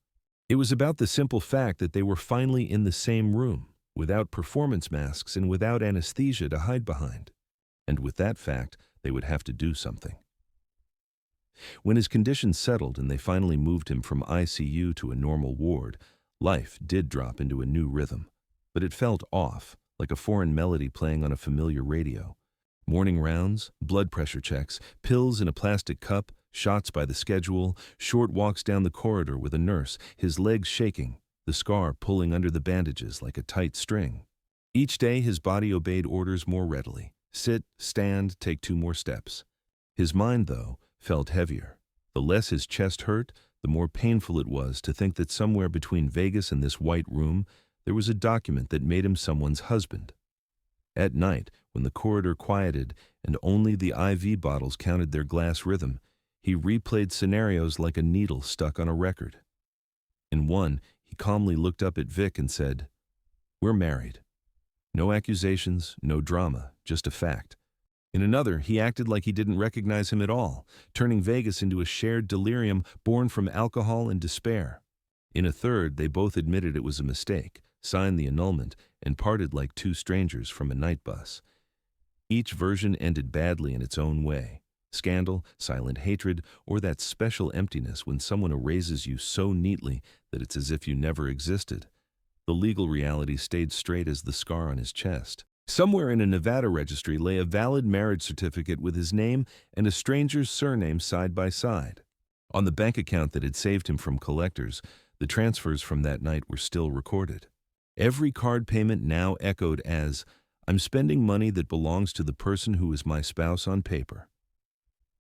It was about the simple fact that they were finally in the same room, without performance masks and without anesthesia to hide behind. And with that fact, they would have to do something. When his condition settled and they finally moved him from ICU to a normal ward, life did drop into a new rhythm. But it felt off, like a foreign melody playing on a familiar radio. Morning rounds, blood pressure checks, pills in a plastic cup, shots by the schedule, short walks down the corridor with a nurse, his legs shaking, the scar pulling under the bandages like a tight string. Each day his body obeyed orders more readily. Sit, stand, take 2 more steps. His mind, though, felt heavier. The less his chest hurt, the more painful it was to think that somewhere between Vegas and this white room, there was a document that made him someone's husband. At night, when the corridor quieted and only the IV bottles counted their glass rhythm, he replayed scenarios like a needle stuck on a record. In one, he calmly looked up at Vic and said, "We're married." No accusations, no drama, just a fact. In another, he acted like he didn't recognize him at all, turning Vegas into a shared delirium born from alcohol and despair. In a third, they both admitted it was a mistake, signed the annulment, and parted like 2 strangers from a night bus. Each version ended badly in its own way. Scandal, silent hatred, or that special emptiness when someone erases you so neatly that it's as if you never existed. The legal reality stayed straight as the scar on his chest. Somewhere in a Nevada registry lay a valid marriage certificate with his name and a stranger's surname side by side. On the bank account that had saved him from collectors, the transfers from that night were still recorded. Every card payment now echoed as, "I'm spending money that belongs to the person who is my spouse on paper."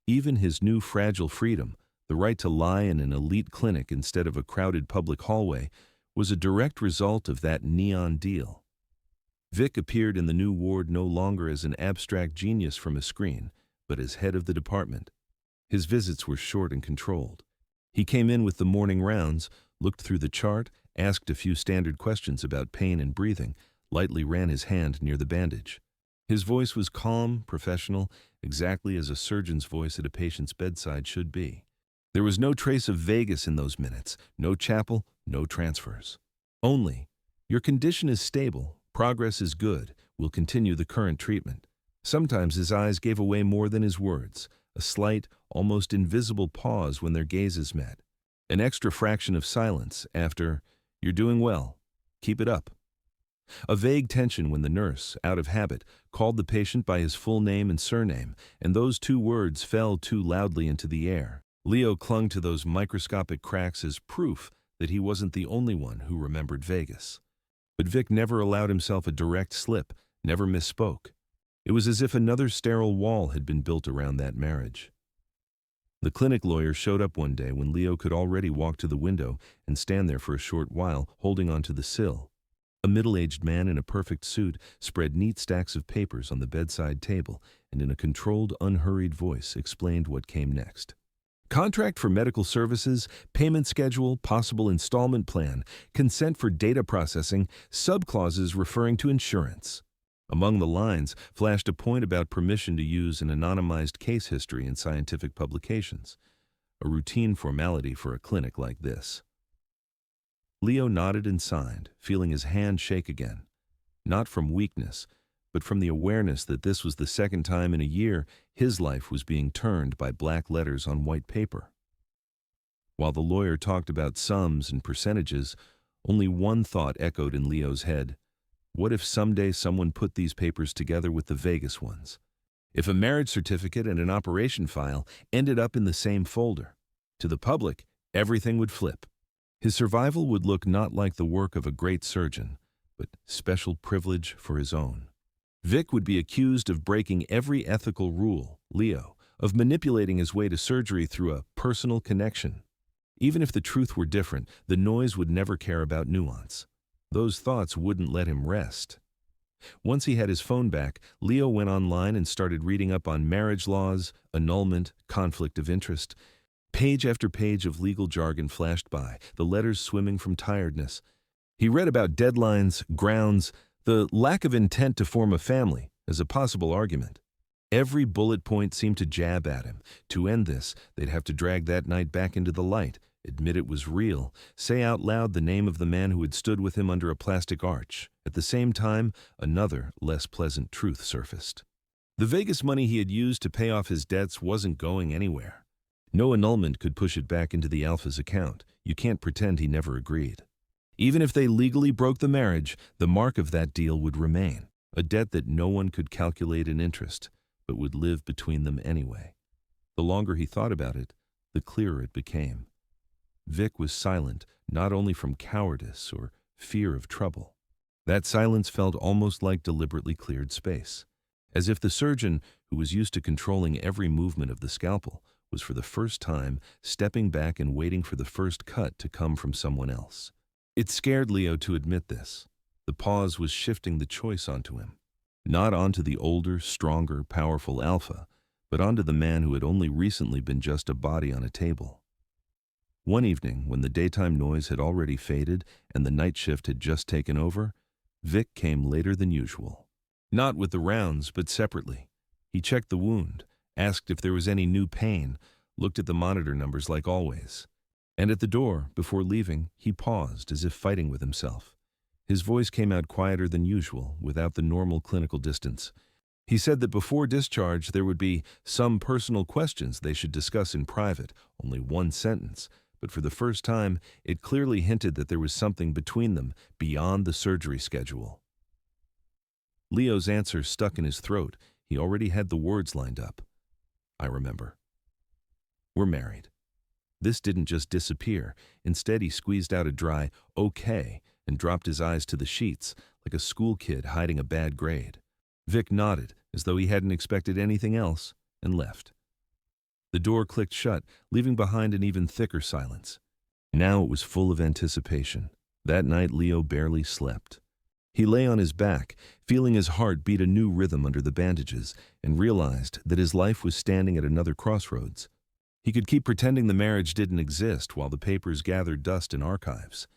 Even his new fragile freedom, the right to lie in an elite clinic instead of a crowded public hallway, was a direct result of that neon deal. Vic appeared in the new ward no longer as an abstract genius from a screen, but as head of the department. His visits were short and controlled. He came in with the morning rounds, looked through the chart, asked a few standard questions about pain and breathing, lightly ran his hand near the bandage. His voice was calm, professional, exactly as a surgeon's voice at a patient's bedside should be. There was no trace of Vegas in those minutes, no chapel, no transfers. Only, "Your condition is stable, progress is good, we'll continue the current treatment." Sometimes his eyes gave away more than his words, a slight, almost invisible pause when their gazes met. An extra fraction of silence after, "You're doing well. Keep it up." A vague tension when the nurse, out of habit, called the patient by his full name and surname, and those 2 words fell too loudly into the air. Leo clung to those microscopic cracks as proof that he wasn't the only one who remembered Vegas. But Vic never allowed himself a direct slip, never misspoke. It was as if another sterile wall had been built around that marriage. The clinic lawyer showed up one day when Leo could already walk to the window and stand there for a short while, holding onto the sill. A middle-aged man in a perfect suit spread neat stacks of papers on the bedside table and in a controlled, unhurried voice explained what came next. Contract for medical services, payment schedule, possible installment plan, consent for data processing, subclauses referring to insurance. Among the lines flashed a point about permission to use an anonymized case history in scientific publications, a routine formality for a clinic like this. Leo nodded and signed, feeling his hand shake again, not from weakness, but from the awareness that this was the second time in a year his life was being turned by black letters on white paper. While the lawyer talked about sums and percentages, only one thought echoed in Leo's head. What if someday someone put these papers together with the Vegas ones? If a marriage certificate and an operation file ended up in the same folder? To the public, everything would flip. His survival would look not like the work of a great surgeon, but special privilege for his own. Vic would be accused of breaking every ethical rule, Leo, of manipulating his way to surgery through a personal connection. Even if the truth were different, the noise would never care about nuance. Those thoughts wouldn't let him rest. Once he had his phone back, Leo went online and started reading up on marriage laws, annulment, conflict of interest. Page after page of legal jargon flashed by, the letters swimming from tiredness. He read about deadlines, grounds, the lack of intent to form a family as a possible argument. Every bullet point seemed to jab at him. To end this, they'd have to drag that night back into the light, admit it was real, say out loud the name of the man who had stood with him under a plastic arch. At the same time, another, less pleasant truth surfaced. The Vegas money he had used to pay off his debts wasn't going anywhere. No annulment could push it back into the Alpha's account. You can't pretend he never agreed. Even if they legally broke the marriage, the mark of that deal would remain, a debt that no one could calculate in interest, but would live between them anyway. The longer he thought about it, the clearer it became. Vic was silent, not only from cowardice or fear of trouble. That silence felt almost like deliberately cleared space, as if the surgeon, who was used to controlling every movement of the scalpel, was for the first time stepping back and waiting for the first cut to come from someone else. It scared Leo to admit this. The pause was shifting the choice onto him. Not onto the older, stronger, powerful Alpha, but onto the man who had only recently been just a body on a table. One evening, when the daytime noise had already faded and the night shift had just taken over, Vic came later than usual. Not with the rounds, but separately. He checked the wound, asked if there was any new pain, looked at the monitor numbers like always. And at the door, before leaving, he paused as if fighting with himself. His voice came out quieter than usual, without the normal clinical distance. He said that before discharge there would be some personal questions they should discuss in private, only one sentence, but for the first time it clearly hinted that there was something between them beyond the surgery schedule. Leo's answer stuck in his throat. He already had the words lined up. I remember. We're married. This didn't just disappear. Instead, he squeezed out a dry, okay, and dropped his eyes to the sheets, like a school kid hiding a bad grade. Vic nodded, as though he hadn't expected anything else, and left. The door clicked shut, leaving behind an even thicker silence. Now it was full of anticipation. That night, Leo barely slept. He lay on his back, feeling his heart beat a new rhythm under the bandages, and realized that his life was standing at another crossroads. He could keep pretending the marriage didn't exist while the papers gathered dust in archives.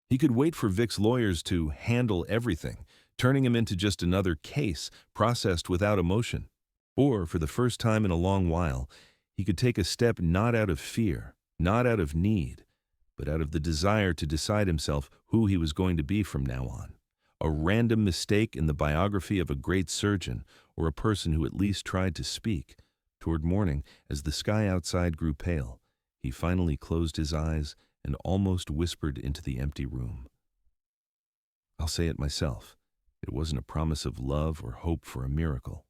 He could wait for Vic's lawyers to handle everything, turning him into just another case processed without emotion. Or, for the first time in a long while, he could take a step not out of fear, not out of need, but out of the desire to decide himself who he was going to be from now on. A random mistake in the biography of a great surgeon, or a person who at least tried to speak. Toward morning, as the sky outside grew pale, he finally closed his eyes and almost whispered into the empty room. I'll say it myself. It wasn't a promise of love or hope for a miracle.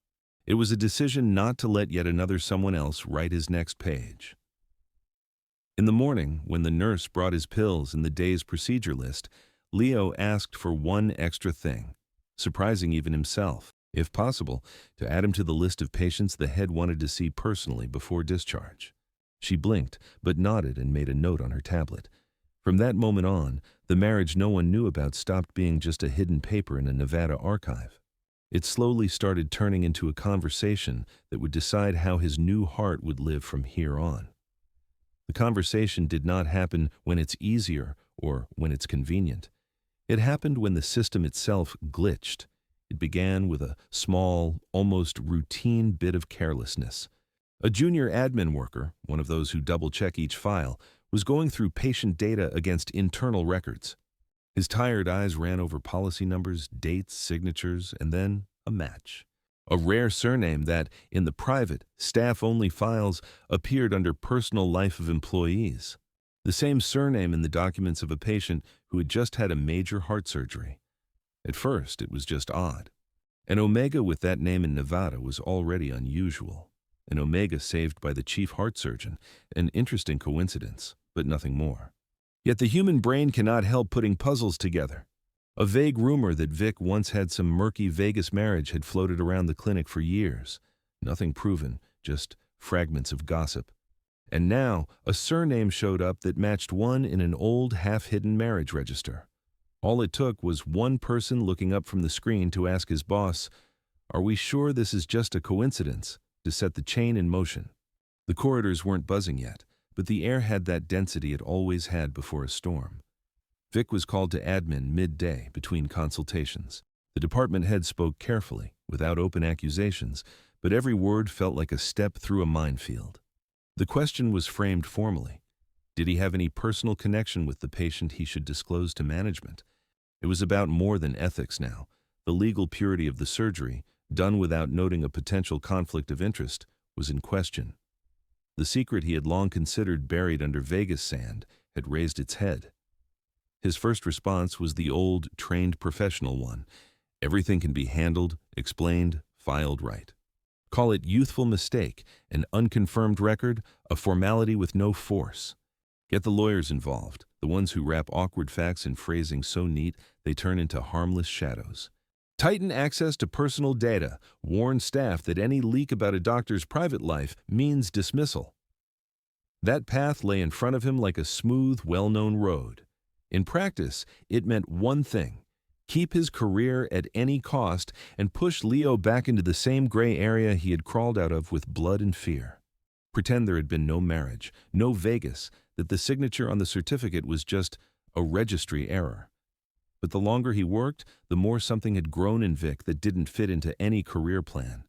It was a decision not to let yet another someone else write his next page. In the morning, when the nurse brought his pills and the day's procedure list, Leo asked for one extra thing, surprising even himself. If possible, to add him to the list of patients the head wanted to see personally before discharge. She blinked, but nodded and made a note on her tablet. From that moment on, the marriage no one knew about stopped being just a hidden paper in a Nevada archive. It slowly started turning into a conversation that would decide how his new heart would live from here on. The conversation did not happen when it's easier or when it's convenient. It happened when the system itself glitched. It began with a small, almost routine bit of carelessness. A junior admin worker, one of those who double-check each file, was going through patient data against internal records. His tired eyes ran over policy numbers, dates, signatures, and then a match. A rare surname that, in the private, staff-only files, appeared under personal life of employees. The same surname in the documents of a patient who had just had a major heart surgery. At first, it was just odd. An Omega with that name in Nevada was already unusual. An Omega saved by the chief heart surgeon, an interesting coincidence, but nothing more. Yet the human brain cannot help putting puzzles together. A vague rumor that Vic once had some murky Vegas marriage had floated around the clinic for years. Nothing proven, just fragments of gossip. And now, a surname showed up that matched one in an old, half-hidden marriage register. All it took was one person looking up from the screen to ask his boss, "Are we sure this is just a coincidence?" to set the chain in motion. The corridors weren't buzzing yet, but the air had that density it always had before a storm. Vic was called to admin midday between consultations. The department head spoke carefully, without open accusations, but every word felt like a step through a minefield. The question was framed formally. Did he have any personal connection with the patient he should disclose to management? It was about more than ethics now. The legal purity of the surgery, done without noting a potential conflict of interest, was in question. The secret he had long considered buried under Vegas sand had raised its head. His first response was the old, trained professional one. Everything can be handled, explained, filed right. Call it youthful mistake, an unconfirmed record, a formality with no force. Get the lawyers involved, the ones who wrap awkward facts in phrasing so neat they turn into harmless shadows. Tighten access to personal data. Warn staff that any leak about a doctor's private life means dismissal. That path lay in front of him like a smooth, well-known road. In practice, it meant one thing: keep his career at any cost and push Leo back into the same gray area he had crawled out of with blood and fear. Pretend there had been no marriage, no Vegas, that the signature on the certificate was just a registry error. But the longer he worked, the more something had grown in Vic that didn't fit into any career plan.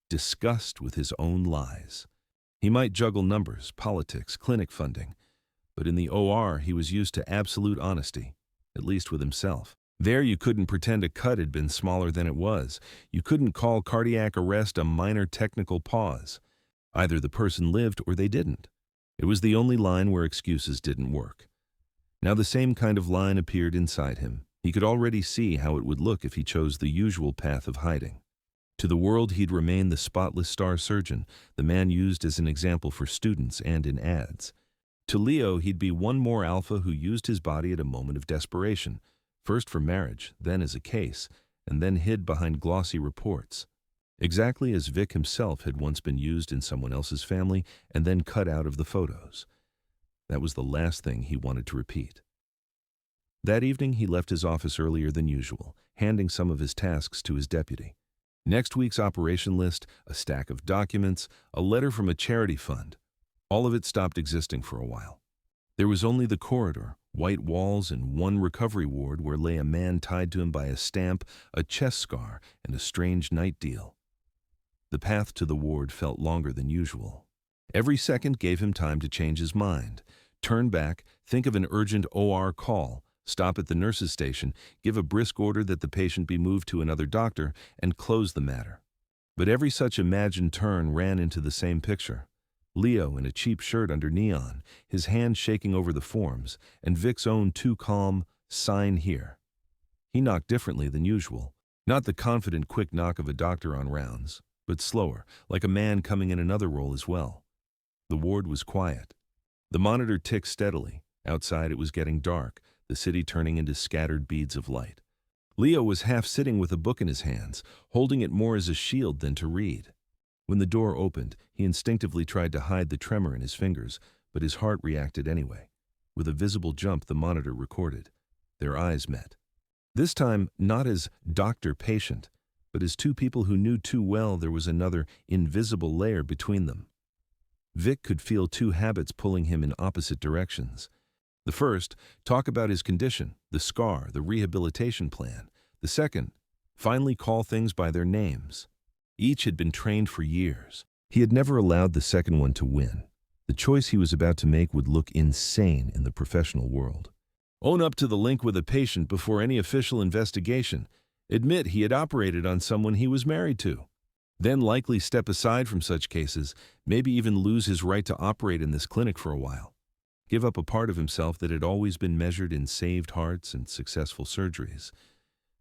Disgust with his own lies. He might juggle numbers, politics, clinic funding, but in the OR he was used to absolute honesty, at least with himself. There you couldn't pretend a cut had been smaller than it was. You couldn't call cardiac arrest a minor technical pause. Either the person lived or they didn't. It was the only line where excuses didn't work. Now the same kind of line appeared inside him. He could already see how it would look if he chose the usual path of hiding. To the world he'd remain the spotless star surgeon, the man used as an example for students and in ads. To Leo he'd be one more alpha who used his body at a moment of desperation, first for marriage, then as a case, and then hid behind glossy reports. Exactly as Vic himself had once been used in someone else's family and then cut out of the photos. That was the last thing he wanted to repeat. That evening he left his office earlier than usual, handing some of his tasks to his deputy. Next week's operation list, a stack of documents, a letter from a charity fund. All of it stopped existing for a while. There was only the corridor, white walls, and one recovery ward where lay a man tied to him by a stamp, a chest scar, and a strange night deal. The path to the ward felt longer than usual. Every second gave him time to change his mind, turn back, think of an urgent OR call, stop at the nurse's station, give a brisk order that the patient be moved to another doctor, and close the matter. But every such imagined turn ran into the same picture. Leo in a cheap shirt under neon, his hand shaking over the forms, and Vic's own too calm, "Sign here." He knocked differently than usual. Not the confident, quick knock of a doctor on rounds, but slower, like a man coming in another role as well. The ward was quiet. The monitor ticked steadily. Outside it was getting dark, the city turning into scattered beads of light. Leo was half sitting with a book in his hands, holding it more as a shield than to read. When the door opened, he instinctively tried to hide the tremor in his fingers, but his heart reacted anyway. With a visible jump, the monitor recorded. Their eyes met. This time, not as doctor-patient, but as two people who knew too well there was another invisible layer between them. Vic could feel two habits pulling him in opposite directions. The first, talk about his condition, the scar, the rehabilitation plan. The second, finally call things by their names. Each had been trained for years. He had never allowed the second one to win. The choice he was about to make would look insane in the professional world. Own up to the link with a patient before any official investigation. Admit he had operated on someone he was married to. Then likely step aside from such cases, maybe even lose his right to operate in this clinic for a while. Give up a part of himself that had always been measured in saved hearts and successful surgeries.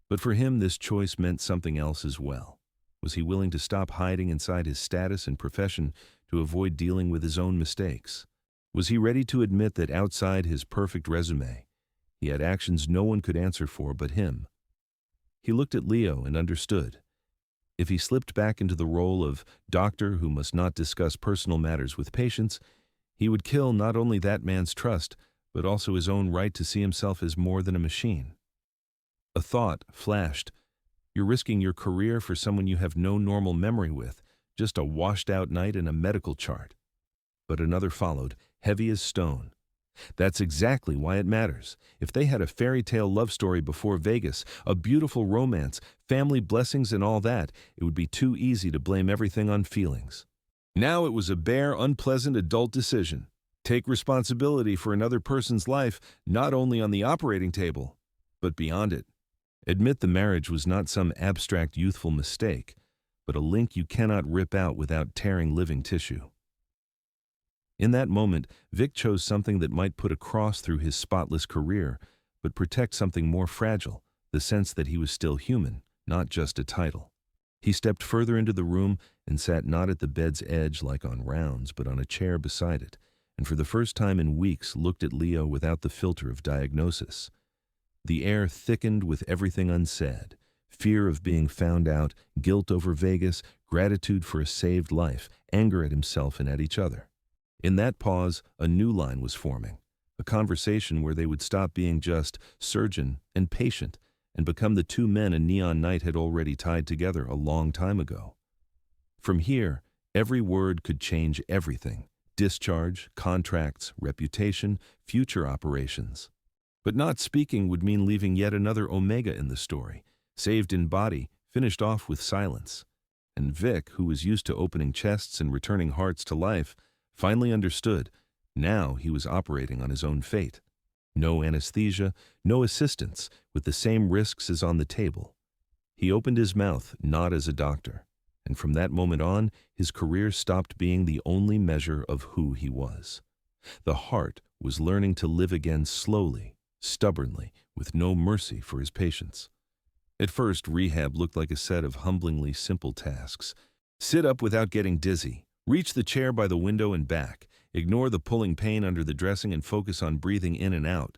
But for him, this choice meant something else as well. Was he willing to stop hiding inside his status and profession to avoid dealing with his own mistakes? Was he ready to admit that outside his perfect resume, he had actions no one could answer for but him? He looked at Leo and understood. If he slipped back into the role of doctor who must not discuss personal matters with patients, He would kill not only that man's trust, but also his own right to see himself as more than a machine. A thought flashed. You're risking your career for someone you have no normal memory with, just a washed-out night in a medical chart. But another followed, heavy as stone. That's exactly why it matters. If they had a fairy tale love story before Vegas, a beautiful romance, family blessings and all that, it would be too easy to blame everything on feelings. Now it was a bare, unpleasant adult decision. Take responsibility for another person's life, not only on the operating table, but beyond it. Admit the marriage was not some abstract youthful mistake, but a link you cannot rip out without tearing living tissue. In that moment, Vic chose something that might put a cross through his spotless career, but protect something more fragile, the sense that he was still human, not just a title. He stepped further into the room and sat not at the bed's edge like on rounds, but on a chair beside it, and for the first time in weeks looked at Leo without the filter of diagnosis. The air thickened with everything unsaid, fear of being found out, guilt over Vegas, gratitude for a saved life, anger at himself and at each other. In that pause, a new line was forming, a conversation where they would stop being just surgeon and patient and become the two men a neon night had already tied together a long time ago. From here, every word could change everything: discharge, contracts, reputation, future operations. But not speaking would mean leaving yet another Omega in the story, saved in body, finished off with silence. And Vic, who was used to opening chests and returning hearts to life, finally understood. Now he was operating on his own fate. No anesthesia, no assistance, with the same risks as on the table. He opened his mouth, not as a doctor, and from that moment on, his career stopped being the only measure of who he was. The heart was learning to live again slowly, stubbornly, with no mercy for his patients. At first, rehab looked like a set of humblingly simple tasks. Sit up without getting dizzy, reach the chair by the window and back, ignore the pulling pain under the dressing and focus on breathing in and out.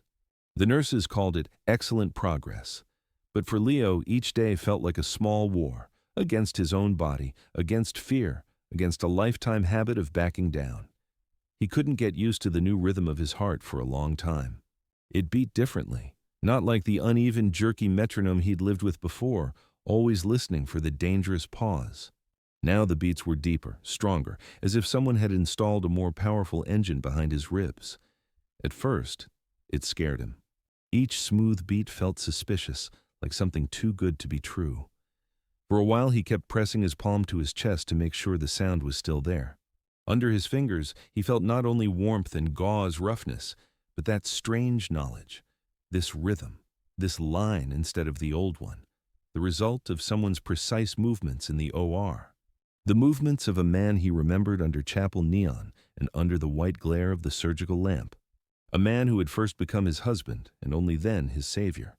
The nurses called it excellent progress. But for Leo, each day felt like a small war, against his own body, against fear, against a lifetime habit of backing down. He couldn't get used to the new rhythm of his heart for a long time. It beat differently, not like the uneven, jerky metronome he'd lived with before, always listening for the dangerous pause. Now the beats were deeper, stronger, as if someone had installed a more powerful engine behind his ribs. At first, it scared him. Each smooth beat felt suspicious, like something too good to be true. For a while he kept pressing his palm to his chest to make sure the sound was still there. Under his fingers, he felt not only warmth and gauze roughness, but that strange knowledge, this rhythm, this line instead of the old one, the result of someone's precise movements in the OR. The movements of a man he remembered under chapel neon and under the white glare of the surgical lamp. A man who had first become his husband and only then his savior.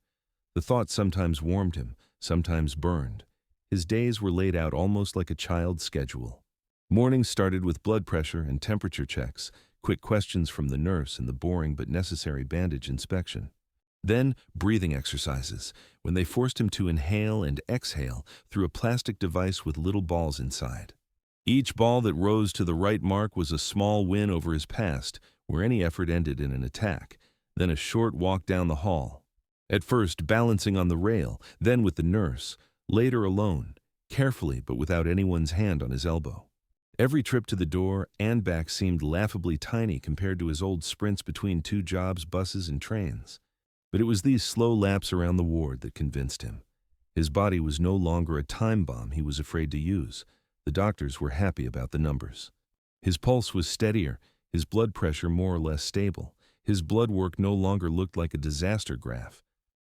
The thought sometimes warmed him, sometimes burned. His days were laid out almost like a child's schedule. Mornings started with blood pressure and temperature checks, quick questions from the nurse and the boring but necessary bandage inspection. Then breathing exercises, when they forced him to inhale and exhale through a plastic device with little balls inside. Each ball that rose to the right mark was a small win over his past, where any effort ended in an attack, then a short walk down the hall. At first balancing on the rail, then with the nurse, later alone, carefully but without anyone's hand on his elbow. Every trip to the door and back seemed laughably tiny compared to his old sprints between two jobs, buses, and trains. But it was these slow laps around the ward that convinced him. His body was no longer a time bomb he was afraid to use. The doctors were happy about the numbers. His pulse was steadier, his blood pressure more or less stable. His blood work no longer looked like a disaster graph.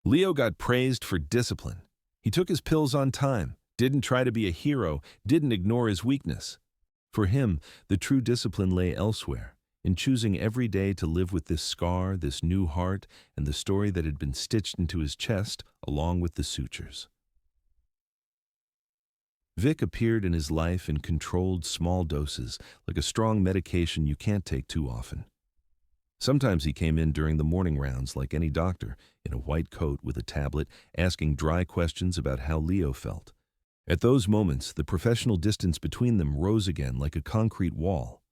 Leo got praised for discipline. He took his pills on time, didn't try to be a hero, didn't ignore his weakness. For him, the true discipline lay elsewhere, in choosing every day to live with this scar, this new heart, and the story that had been stitched into his chest along with the sutures. Vic appeared in his life in controlled small doses, like a strong medication you can't take too often. Sometimes he came in during the morning rounds like any doctor, in a white coat with a tablet, asking dry questions about how Leo felt. At those moments, the professional distance between them rose again like a concrete wall.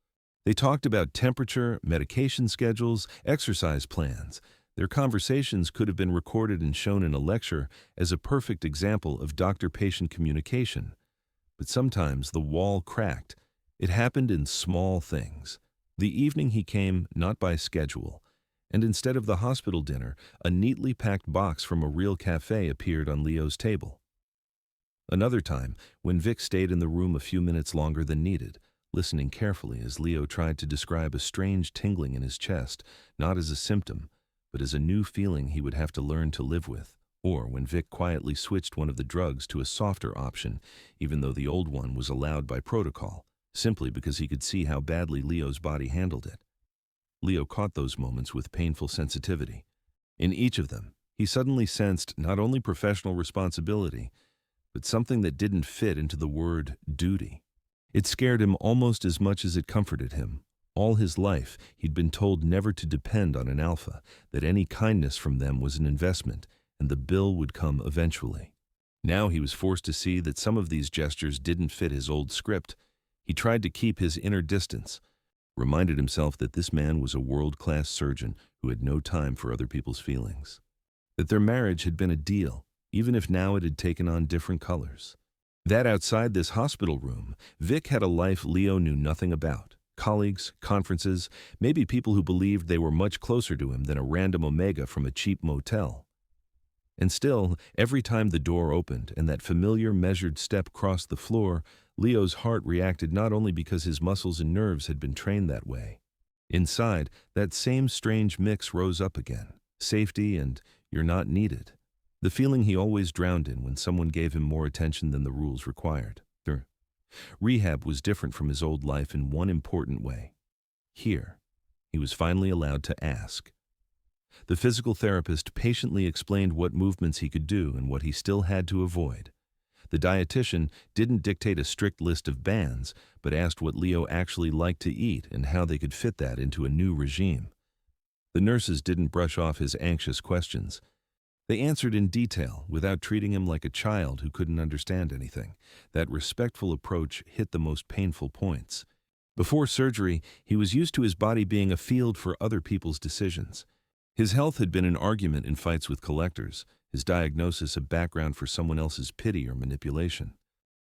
They talked about temperature, medication schedules, exercise plans. Their conversations could have been recorded and shown in a lecture as a perfect example of doctor-patient communication. But sometimes the wall cracked. It happened in small things. The evening he came not by schedule, and instead of the hospital dinner, a neatly packed box from a real cafe appeared on Leo's table. Another time, when Vic stayed in the room a few minutes longer than needed, listening carefully as Leo tried to describe a strange tingling in his chest, not as a symptom, but as a new feeling he would have to learn to live with, or when Vic quietly switched one of the drugs to a softer option, even though the old one was allowed by protocol, simply because he could see how badly Leo's body handled it. Leo caught those moments with painful sensitivity. In each of them, he suddenly sensed not only professional responsibility, but something that didn't fit into the word duty. It scared him almost as much as it comforted him. All his life, he'd been told never to depend on an alpha, that any kindness from them was an investment, and the bill would come eventually. Now he was forced to see that some of these gestures didn't fit his old script. He tried to keep his inner distance, reminded himself that this man was a world-class surgeon who had no time for other people's feelings. That their marriage had been a deal, even if now it had taken on different colors. That outside this hospital room, Vic had a life Leo knew nothing about. Colleagues, conferences, maybe people who believed they were much closer to him than a random omega from a cheap motel. And still, every time the door opened and that familiar measured step crossed the floor, Leo's heart reacted not only because his muscles and nerves had been trained that way. Inside, that same strange mix rose up again. Safety and you're not needed. The feeling he always drowned in when someone gave him more attention than the rules required. Rehab was different from his old life in one important way. Here, he was finally allowed to ask. The physical therapist patiently explained what movements he could do and what he still had to avoid. The dietitian didn't dictate a strict list of bans, but asked what Leo actually liked to eat and how they could fit that into a new regime. The nurses didn't brush off his anxious questions. They answered in detail, without treating him like a child who couldn't understand anything. That respectful approach hit the most painful points. Before surgery, he was used to his body being a field for other people's decisions. His health had been an argument in fights with collectors, his diagnosis a background for someone else's pity or manipulation.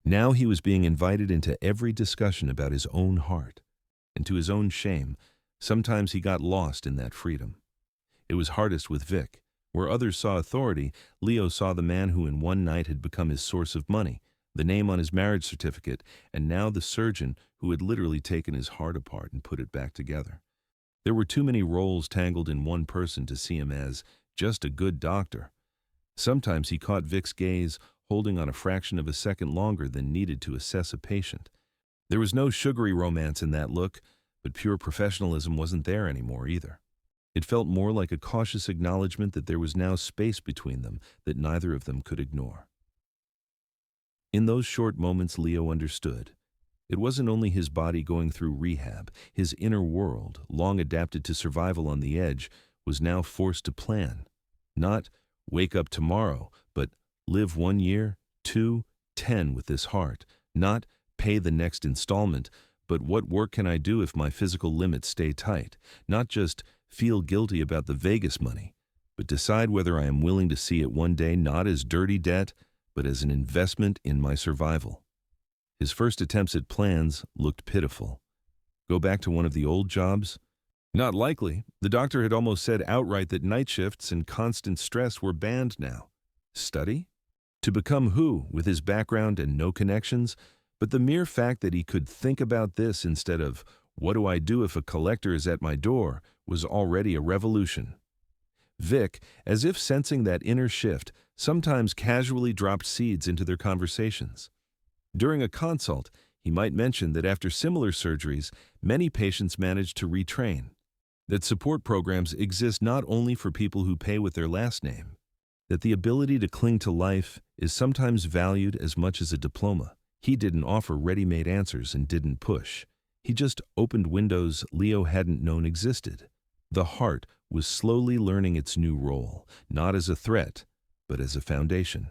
Now he was being invited into every discussion about his own heart. And to his own shame, sometimes he got lost in that freedom. It was hardest with Vic. Where others saw authority, Leo saw the man who in one night had become his source of money, the name on his marriage certificate, and now the surgeon who had literally taken his heart apart and put it back together. There were too many roles tangled in one person to see him as just a good doctor. Sometimes he caught Vic's gaze, holding on a fraction of a second longer than needed to assess a patient. There was no sugary romance in that look, but pure professionalism wasn't there anymore either. It felt more like a cautious acknowledgement that there was now space between them that neither of them could ignore. In those short moments, Leo understood. It wasn't only his body going through rehab. His inner world, long adapted to survival on the edge, was now forced to plan. Not wake up tomorrow, but live 1 year, 2, 10 with this heart. Not pay the next installment, but what work can I do if my physical limits stay tight? Not just feel guilty about the Vegas money, but decide whether I am willing to see it one day not as dirty debt, but as an investment in my survival. His first attempts at plans looked pitiful. Go back to one of the old jobs? Not likely. The doctor had almost said outright that night shifts and constant stress were banned now. Study? To become who, with his background and no connections? But the mere fact that he could think about this instead of, what do I do if a collector is at my door, was already a revolution. Vic, as if sensing that inner shift, sometimes casually dropped seeds into their conversations. During a consult, he might mention that after similar surgeries, many patients managed to retrain. That support programs exist not only for people who pay with their last name. That the ability to cling to life is sometimes valued as much as a diploma. He didn't offer ready-made answers and didn't push. He just opened windows Leo hadn't known existed. The heart was slowly learning its new role, not as a threat, but as a foundation.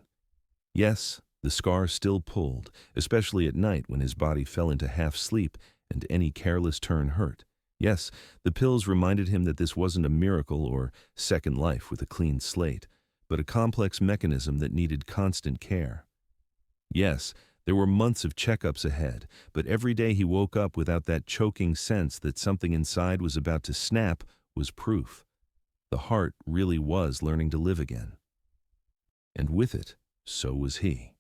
Yes, the scar still pulled, especially at night when his body fell into half sleep and any careless turn hurt. Yes, the pills reminded him that this wasn't a miracle or second life with a clean slate, but a complex mechanism that needed constant care. Yes, there were months of checkups ahead, but every day he woke up without that choking sense that something inside was about to snap was proof. The heart really was learning to live again. And with it, so was he.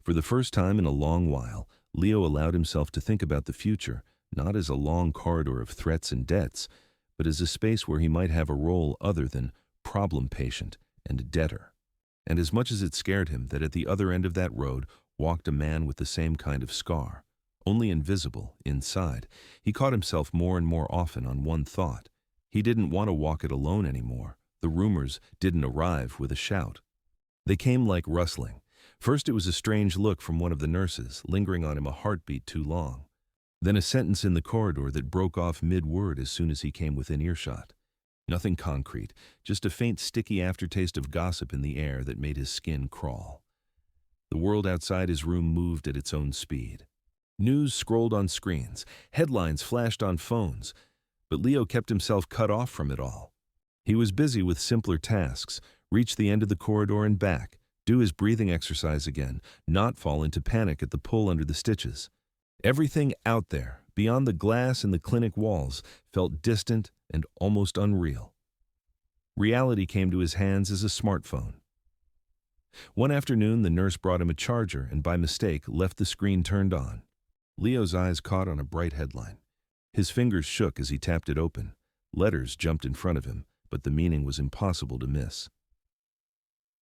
For the first time in a long while, Leo allowed himself to think about the future, not as a long corridor of threats and debts, but as a space where he might have a role other than problem patient and debtor. And as much as it scared him that at the other end of that road walked a man with the same kind of scar, only invisible inside, he caught himself more and more often on one thought. He didn't want to walk it alone anymore. The rumors didn't arrive with a shout. They came like rustling. First it was a strange look from one of the nurses, lingering on him a heartbeat too long. Then a sentence in the corridor that broke off mid-word as soon as he came within earshot. Nothing concrete, just a faint sticky aftertaste of gossip in the air that made his skin crawl. The world outside his room moved at its own speed. News scrolled on screens, headlines flashed on phones, but Leo kept himself cut off from it all. He was busy with simpler tasks, reach the end of the corridor and back, do his breathing exercise again, not fall into panic at the pull under the stitches. Everything out there, beyond the glass and the clinic walls, felt distant and almost unreal. Reality came to his hands as a smartphone. One afternoon, the nurse brought him a charger and by mistake left the screen turned on. Leo's eyes caught on a bright headline. His fingers shook as he tapped it open. Letters jumped in front of him, but the meaning was impossible to miss.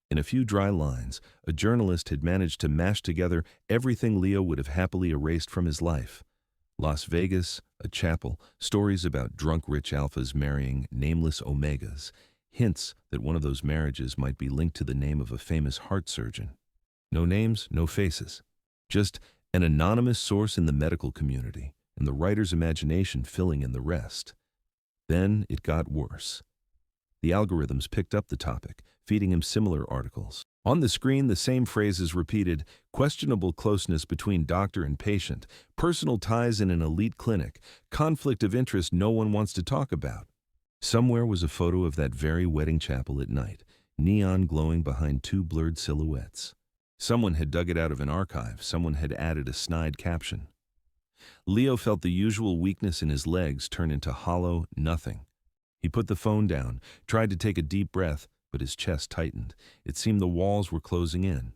In a few dry lines, a journalist had managed to mash together everything Leo would have happily erased from his life. Las Vegas, a chapel, stories about drunk rich alphas marrying nameless omegas, hints that one of those marriages might be linked to the name of a famous heart surgeon. No names, no faces. Just an anonymous source in the medical community, and the writer's imagination filling in the rest. Then it got worse. The algorithms picked up the topic, feeding him similar articles. On the screen, the same phrases repeated: questionable closeness between doctor and patient, personal ties in an elite clinic, conflict of interest no one wants to talk about. Somewhere was a photo of that very wedding chapel at night, neon glowing behind two blurred silhouettes. Someone had dug it out of an archive, someone had added a snide caption. Leo felt the usual weakness in his legs turn into hollow nothing. He put the phone down, tried to take a deep breath, but his chest tightened. It seemed the walls were closing in.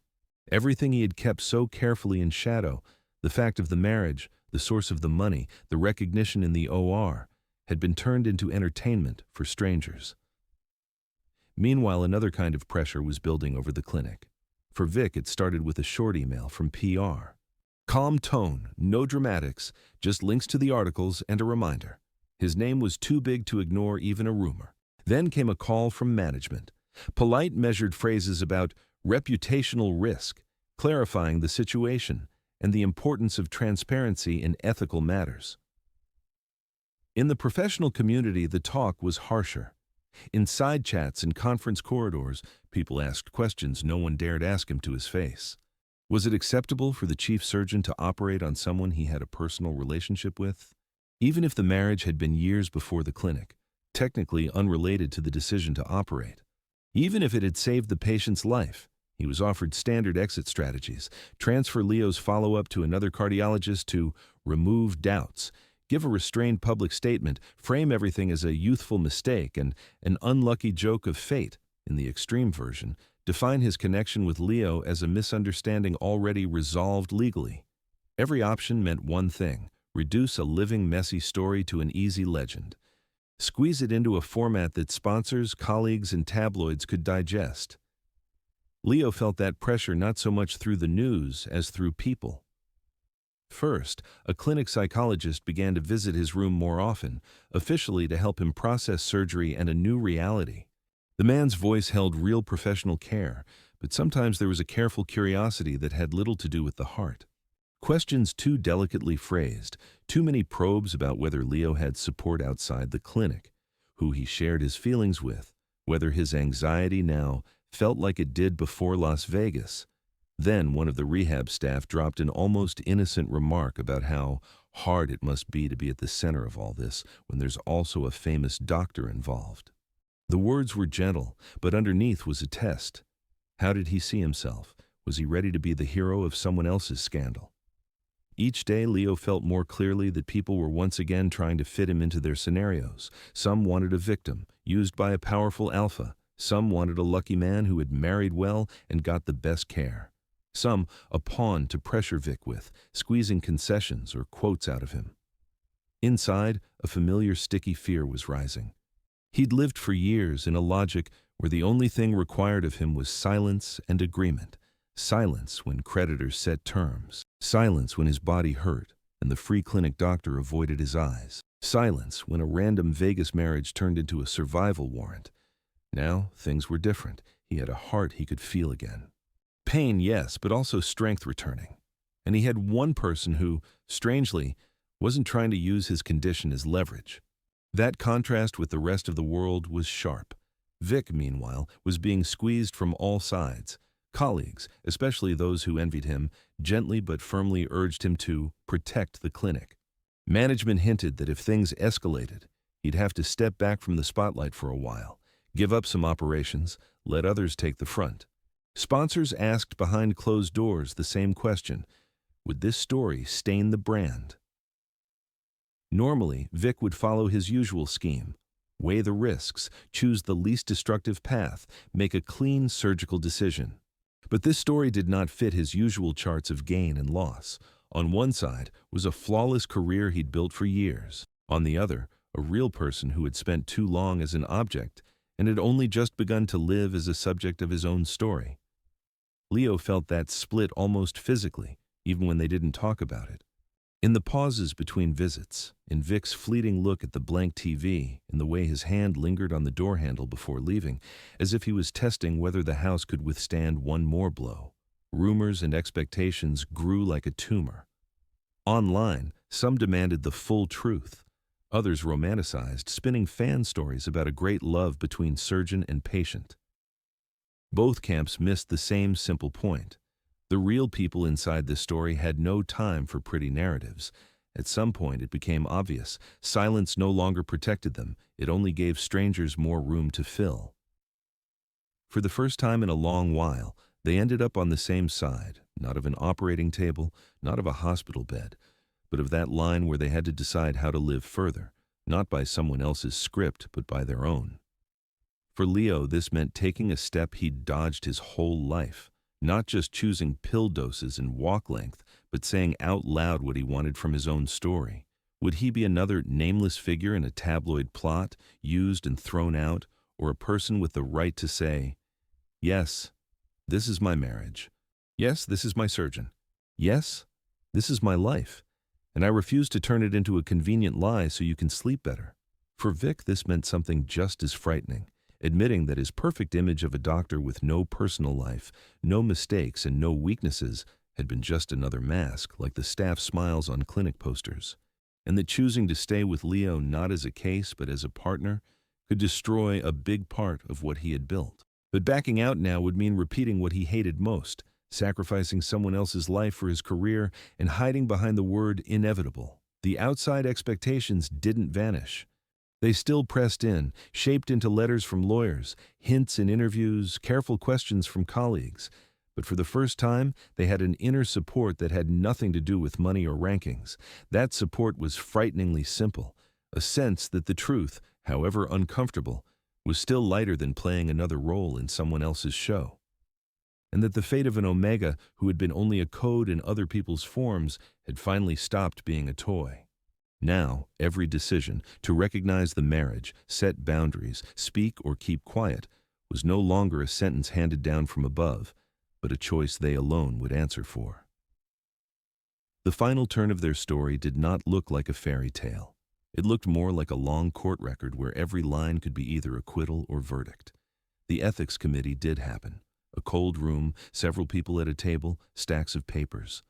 Everything he had kept so carefully in shadow, the fact of the marriage, the source of the money, the recognition in the OR, had been turned into entertainment for strangers. Meanwhile, another kind of pressure was building over the clinic. For Vic, it started with a short email from PR. Calm tone, no dramatics, just links to the articles and a reminder. His name was too big to ignore even a rumor. Then came a call from management. Polite, measured phrases about reputational risk, clarifying the situation, and the importance of transparency in ethical matters. In the professional community, the talk was harsher. In side chats and conference corridors, people asked questions no one dared ask him to his face. Was it acceptable for the chief surgeon to operate on someone he had a personal relationship with? Even if the marriage had been years before the clinic, technically unrelated to the decision to operate. Even if it had saved the patient's life, he was offered standard exit strategies, transfer Leo's follow-up to another cardiologist to remove doubts, give a restrained public statement, frame everything as a youthful mistake and an unlucky joke of fate, in the extreme version, define his connection with Leo as a misunderstanding already resolved legally. Every option meant one thing: reduce a living, messy story to an easy legend. Squeeze it into a format that sponsors, colleagues, and tabloids could digest. Leo felt that pressure not so much through the news as through people. First, a clinic psychologist began to visit his room more often, officially to help him process surgery and a new reality. The man's voice held real professional care, but sometimes there was a careful curiosity that had little to do with the heart. Questions too delicately phrased, too many probes about whether Leo had support outside the clinic, who he shared his feelings with, whether his anxiety now felt like it did before Las Vegas. Then one of the rehab staff dropped an almost innocent remark about how Hard it must be to be at the center of all this when there's also a famous doctor involved. The words were gentle, but underneath was a test. How did he see himself? Was he ready to be the hero of someone else's scandal? Each day, Leo felt more clearly that people were once again trying to fit him into their scenarios. Some wanted a victim, used by a powerful alpha. Some wanted a lucky man who had married well and got the best care. Some a pawn to pressure Vic with, squeezing concessions or quotes out of him. Inside, a familiar sticky fear was rising. He'd lived for years in a logic where the only thing required of him was silence and agreement. Silence when creditors set terms. Silence when his body hurt and the free clinic doctor avoided his eyes. Silence when a random Vegas marriage turned into a survival warrant. Now, things were different. He had a heart he could feel again. Pain, yes, but also strength returning. And he had one person who, strangely, wasn't trying to use his condition as leverage. That contrast with the rest of the world was sharp. Vic, meanwhile, was being squeezed from all sides. Colleagues, especially those who envied him, gently but firmly urged him to protect the clinic. Management hinted that if things escalated, he'd have to step back from the spotlight for a while, give up some operations, let others take the front. Sponsors asked behind closed doors the same question: would this story stain the brand? Normally, Vic would follow his usual scheme: weigh the risks, choose the least destructive path, make a clean surgical decision. But this story did not fit his usual charts of gain and loss. On one side was a flawless career he'd built for years. On the other, a real person who had spent too long as an object and had only just begun to live as a subject of his own story. Leo felt that split almost physically, even when they didn't talk about it. In the pauses between visits, in Vic's fleeting look at the blank TV, in the way his hand lingered on the door handle before leaving, as if he was testing whether the house could withstand one more blow. Rumors and expectations grew like a tumor. Online, some demanded the full truth. Others romanticized, spinning fan stories about a great love between surgeon and patient. Both camps missed the same simple point. The real people inside this story had no time for pretty narratives. At some point, it became obvious. Silence no longer protected them. It only gave strangers more room to fill. For the first time in a long while, they ended up on the same side, not of an operating table, not of a hospital bed, but of that line where they had to decide how to live further, not by someone else's script, but by their own. For Leo, this meant taking a step he'd dodged his whole life. Not just choosing pill doses and walk length, but saying out loud what he wanted from his own story. Would he be another nameless figure in a tabloid plot, used and thrown out, or a person with the right to say, yes, this is my marriage. Yes, this is my surgeon. Yes, this is my life. And I refuse to turn it into a convenient lie so you can sleep better. For Vic, this meant something just as frightening. Admitting that his perfect image of a doctor with no personal life, no mistakes, and no weaknesses had been just another mask, like the staff smiles on clinic posters, and that choosing to stay with Leo not as a case but as a partner could destroy a big part of what he had built. But backing out now would mean repeating what he hated most, sacrificing someone else's life for his career and hiding behind the word inevitable. The outside expectations didn't vanish. They still pressed in, shaped into letters from lawyers, hints in interviews, careful questions from colleagues. But for the first time, they had an inner support that had nothing to do with money or rankings. That support was frighteningly simple, a sense that the truth, however uncomfortable, was still lighter than playing another role in someone else's show. And that the fate of an Omega who had been only a code in other people's forms had finally stopped being a toy. Now, every decision to recognize the marriage, set boundaries, speak or keep quiet, was no longer a sentence handed down from above, but a choice they alone would answer for. The final turn of their story did not look like a fairy tale. It looked more like a long court record where every line could be either acquittal or verdict. The ethics committee did happen. A cold room, several people at a table, stacks of papers.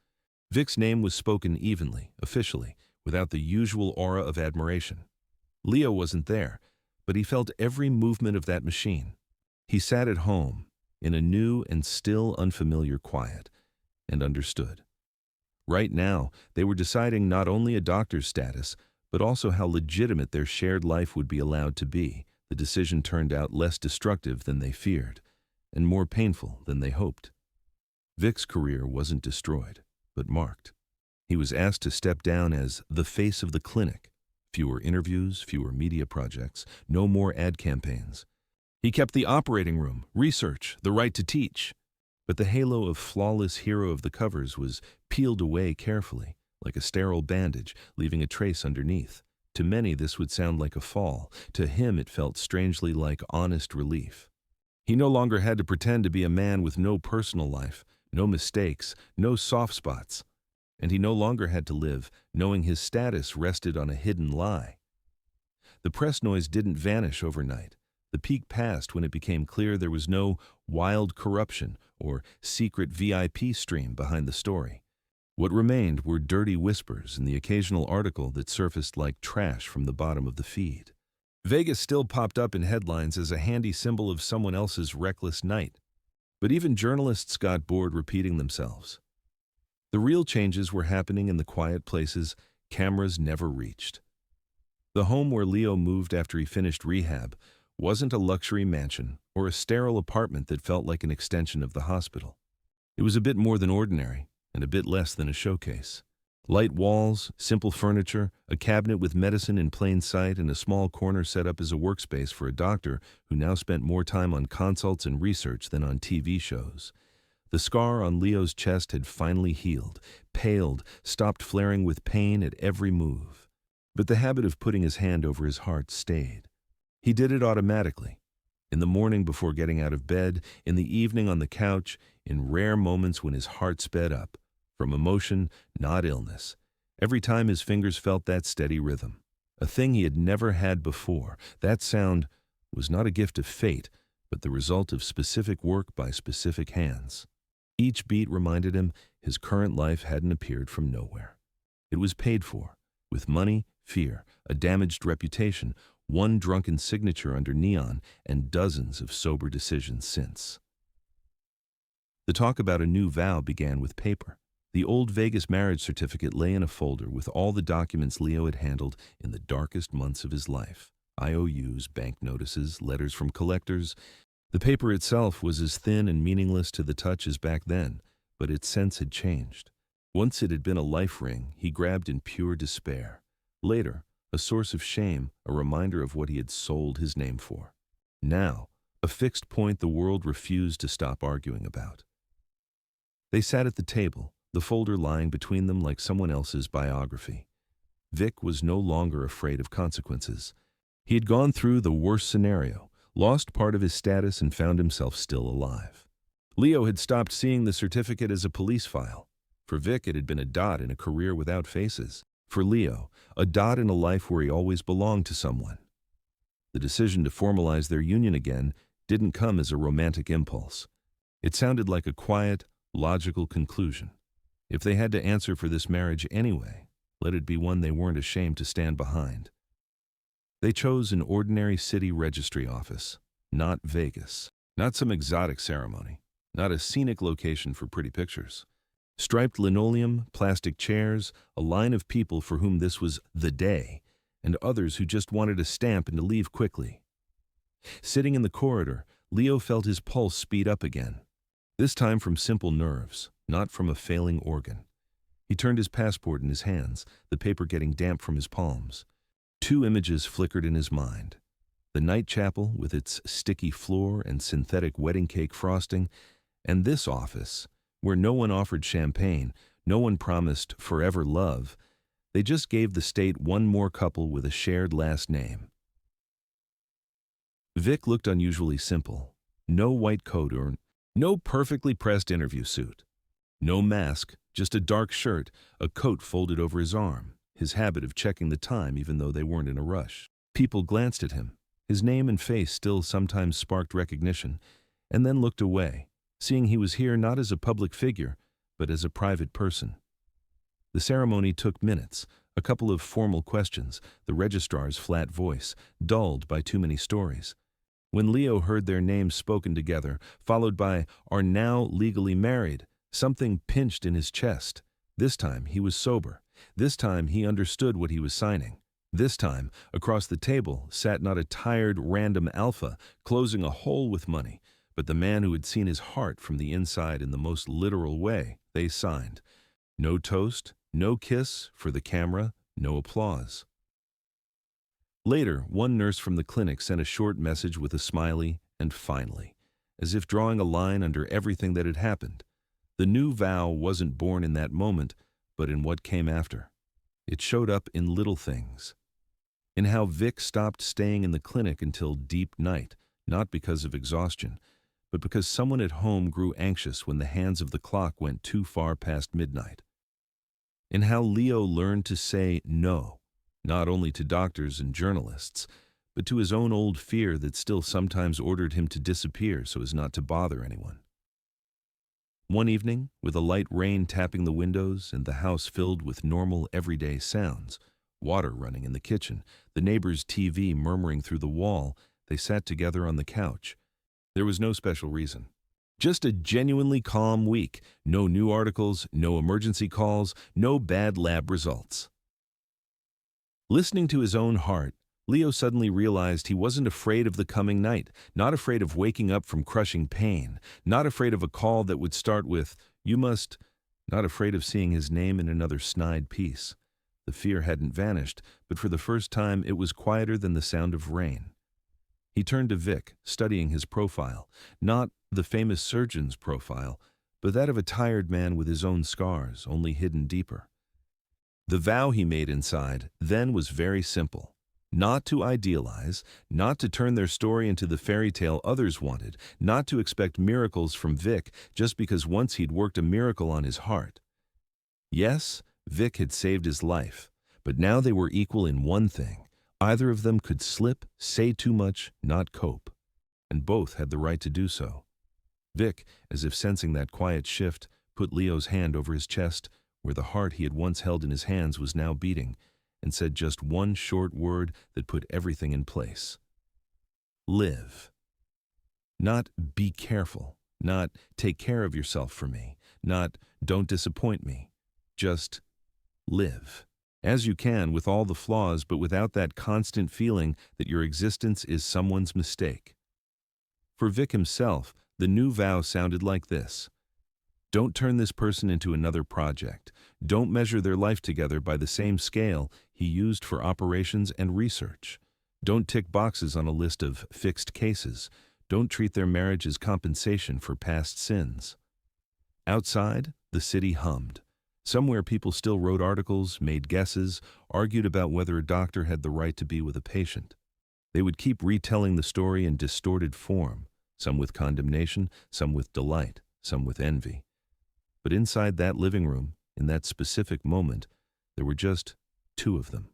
Vic's name was spoken evenly, officially, without the usual aura of admiration. Leo wasn't there, but he felt every movement of that machine. He sat at home, in a new and still unfamiliar quiet, and understood. Right now, they were deciding not only a doctor's status, but also how legitimate their shared life would be allowed to be. The decision turned out less destructive than they feared, and more painful than they hoped. Vic's career wasn't destroyed, but marked. He was asked to step down as the face of the clinic. Fewer interviews, fewer media projects, no more ad campaigns. He kept the operating room, research, the right to teach. But the halo of flawless hero of the covers was peeled away carefully, like a sterile bandage, leaving a trace underneath. To many, this would sound like a fall. To him, it felt strangely like honest relief. He no longer had to pretend to be a man with no personal life, no mistakes, no soft spots. And he no longer had to live, knowing his status rested on a hidden lie. The press noise didn't vanish overnight. The peak passed when it became clear there was no wild corruption or secret VIP stream behind the story. What remained were dirty whispers and the occasional article that surfaced like trash from the bottom of the feed. Vegas still popped up in headlines as a handy symbol of someone else's reckless night. But even journalists got bored repeating themselves. The real changes were happening in the quiet places cameras never reached. The home where Leo moved after he finished rehab wasn't a luxury mansion or a sterile apartment that felt like an extension of the hospital. It was a bit more than ordinary and a bit less than a showcase. Light walls, simple furniture, a cabinet with medicine in plain sight, and a small corner set up as a workspace for a doctor who now spent more time on consults and research than on TV shows. The scar on Leo's chest had finally healed, paled, stopped flaring with pain at every move. But the habit of putting his hand over his heart stayed. He did it automatically. In the morning before getting out of bed, in the evening on the couch, in rare moments when his heart sped up. From emotion, not illness. Every time his fingers felt that steady rhythm. A thing he had never had before. That sound was not a gift of fate, but the result of specific work by specific hands. Each beat reminded him his current life hadn't appeared from nowhere. It was paid for, with money, fear, a damaged reputation, one drunken signature under neon, and dozens of sober decisions since. The talk about a new vow began with paper. The old Vegas marriage certificate lay in a folder with all the documents Leo had handled in the darkest months of his life. IOUs, bank notices, letters from collectors. The paper itself was as thin and meaningless to the touch as back then, but its sense had changed. Once it had been a life ring he grabbed in pure despair. Later, a source of shame, a reminder of what he had sold his name for. Now, a fixed point the world refused to stop arguing about. They sat at the table, the folder lying between them like someone else's biography. Vic was no longer afraid of consequences. He had gone through the worst scenario, lost part of his status, and found himself still alive. Leo had stopped seeing the certificate as a police file. For Vic, it had been a dot in a career without faces. For Leo, a dot in a life where he always belonged to someone. The decision to formalize their union again didn't come as a romantic impulse. It sounded like a quiet, logical conclusion. If they had to answer for this marriage anyway, let it be one they weren't ashamed to stand behind. They chose an ordinary city registry office, not Vegas, not some exotic ceremony, not a scenic location for pretty pictures. Striped linoleum, plastic chairs, a line of people for whom this was the day, and others who just wanted a stamp and to leave quickly. Sitting in the corridor, Leo felt his pulse speed up again, this time from simple nerves, not from a failing organ. He turned his passport in his hands, the paper getting damp from his palms. Two images flickered in his mind. The night chapel with its sticky floor and synthetic wedding cake frosting, and this office, where no one offered champagne, no one promised forever love. They just gave the state one more couple with a shared last name. Vic looked unusually simple. No white coat or no perfectly pressed interview suit. No mask, just a dark shirt, a coat folded over his arm, his habit of checking the time even though they weren't in a rush. People glanced at him. His name and face still sometimes sparked recognition, and then looked away, seeing he was here not as a public figure, but as a private person. The ceremony took minutes, a couple of formal questions, the registrar's flat voice, dulled by too many stories. When Leo heard their names spoken together, followed by "are now legally married," something pinched in his chest. This time he was sober. This time he understood what he was signing. This time, across the table, sat not a tired, random alpha closing a hole with money, but the man who had seen his heart from the inside in the most literal way. They signed. No toast, no kiss for the camera, no applause. Later, one nurse from the clinic sent a short message with a smiley and finally, as if drawing a line under everything that had happened. The new vow wasn't born in that moment, but in what came after. It showed up in little things. In how Vic stopped staying in the clinic until deep night, not because of exhaustion, but because someone at home grew anxious when the hands of the clock went too far past midnight. In how Leo learned to say no, not only to doctors and journalists, but to his own old fear that still sometimes ordered him to disappear so as not to bother anyone. One evening, with a light rain tapping the windows and the house filled with normal, everyday sounds, water running in the kitchen, the neighbor's TV murmuring through the wall, they sat together on the couch. There was no special reason. Just a genuinely calm week. No new articles, no emergency calls, no bad lab results. Listening to his own heart, Leo suddenly realized he wasn't afraid of the coming night, not afraid of waking up from crushing pain, not afraid of a call that would start with, "You must," not afraid of seeing his name in another snide piece. The fear hadn't vanished, but for the first time it was quieter than the sound of rain. He turned to Vic, studying his profile, not the famous surgeon's profile, but that of a tired man with his own scars, only hidden deeper. The vow he made inside then was very simple. Not to idealize, not to turn their story into the fairy tale others wanted, not to expect miracles from Vic just because once he'd worked a miracle on his heart. Yes, Vic had saved his life, but now they were equal in one thing. Either of them could slip, say too much, not cope. And both had the right to do so. Vic, as if sensing that quiet shift, put Leo's hand over his chest, where the heart he had once held in his hands was now beating, and said just one short word that put everything in place. Live. Not be careful, not take care of yourself for me, not don't disappoint me. Just live. As you can, with all the flaws, but without that constant feeling that your existence is someone's mistake. For Vic himself, the new vow sounded like this. Don't turn this person into another project. Don't measure their life together by the same scale he used for operations and research. Don't tick boxes on a list of fixed cases. Don't treat their marriage as compensation for past sins. Outside, the city hummed. Somewhere people still wrote articles, made guesses, argued about whether a doctor had the right to be with a patient. They would keep retelling the story in distorted form, some with condemnation, some with delight, some with envy. But inside that living room, in that specific moment, there were just two of them.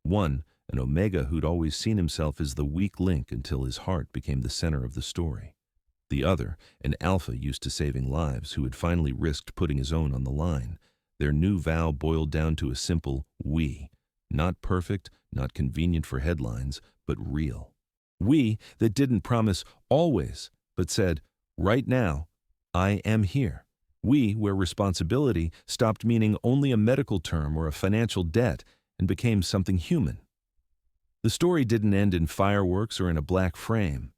One, an Omega who'd always seen himself as the weak link until his heart became the center of the story. The other, an Alpha used to saving lives who had finally risked putting his own on the line. Their new vow boiled down to a simple we. Not perfect, not convenient for headlines, but real. We that didn't promise always, but said, right now, I am here. We where responsibility stopped meaning only a medical term or a financial debt and became something human. The story didn't end in fireworks or in a black frame.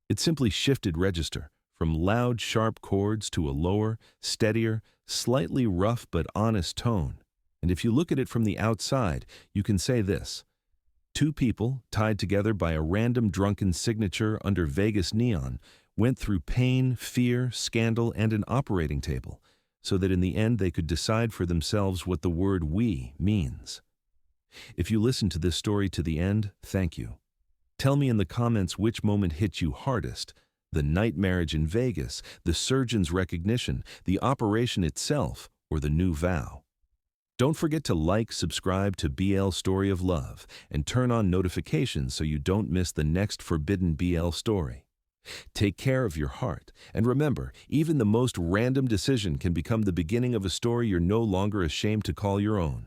It simply shifted register from loud, sharp chords to a lower, steadier, slightly rough but honest tone. And if you look at it from the outside, you can say this. Two people, tied together by a random drunken signature under Vegas neon, went through pain, fear, scandal, and an operating table, so that in the end they could decide for themselves what the word we means. If you listen to this story to the end, thank you. Tell me in the comments which moment hit you hardest, the night marriage in Vegas, the surgeon's recognition, the operation itself, or the new vow. Don't forget to like, subscribe to BL Story of Love, and turn on notifications so you don't miss the next forbidden BL story. Take care of your heart, and remember, even the most random decision can become the beginning of a story you're no longer ashamed to call your own.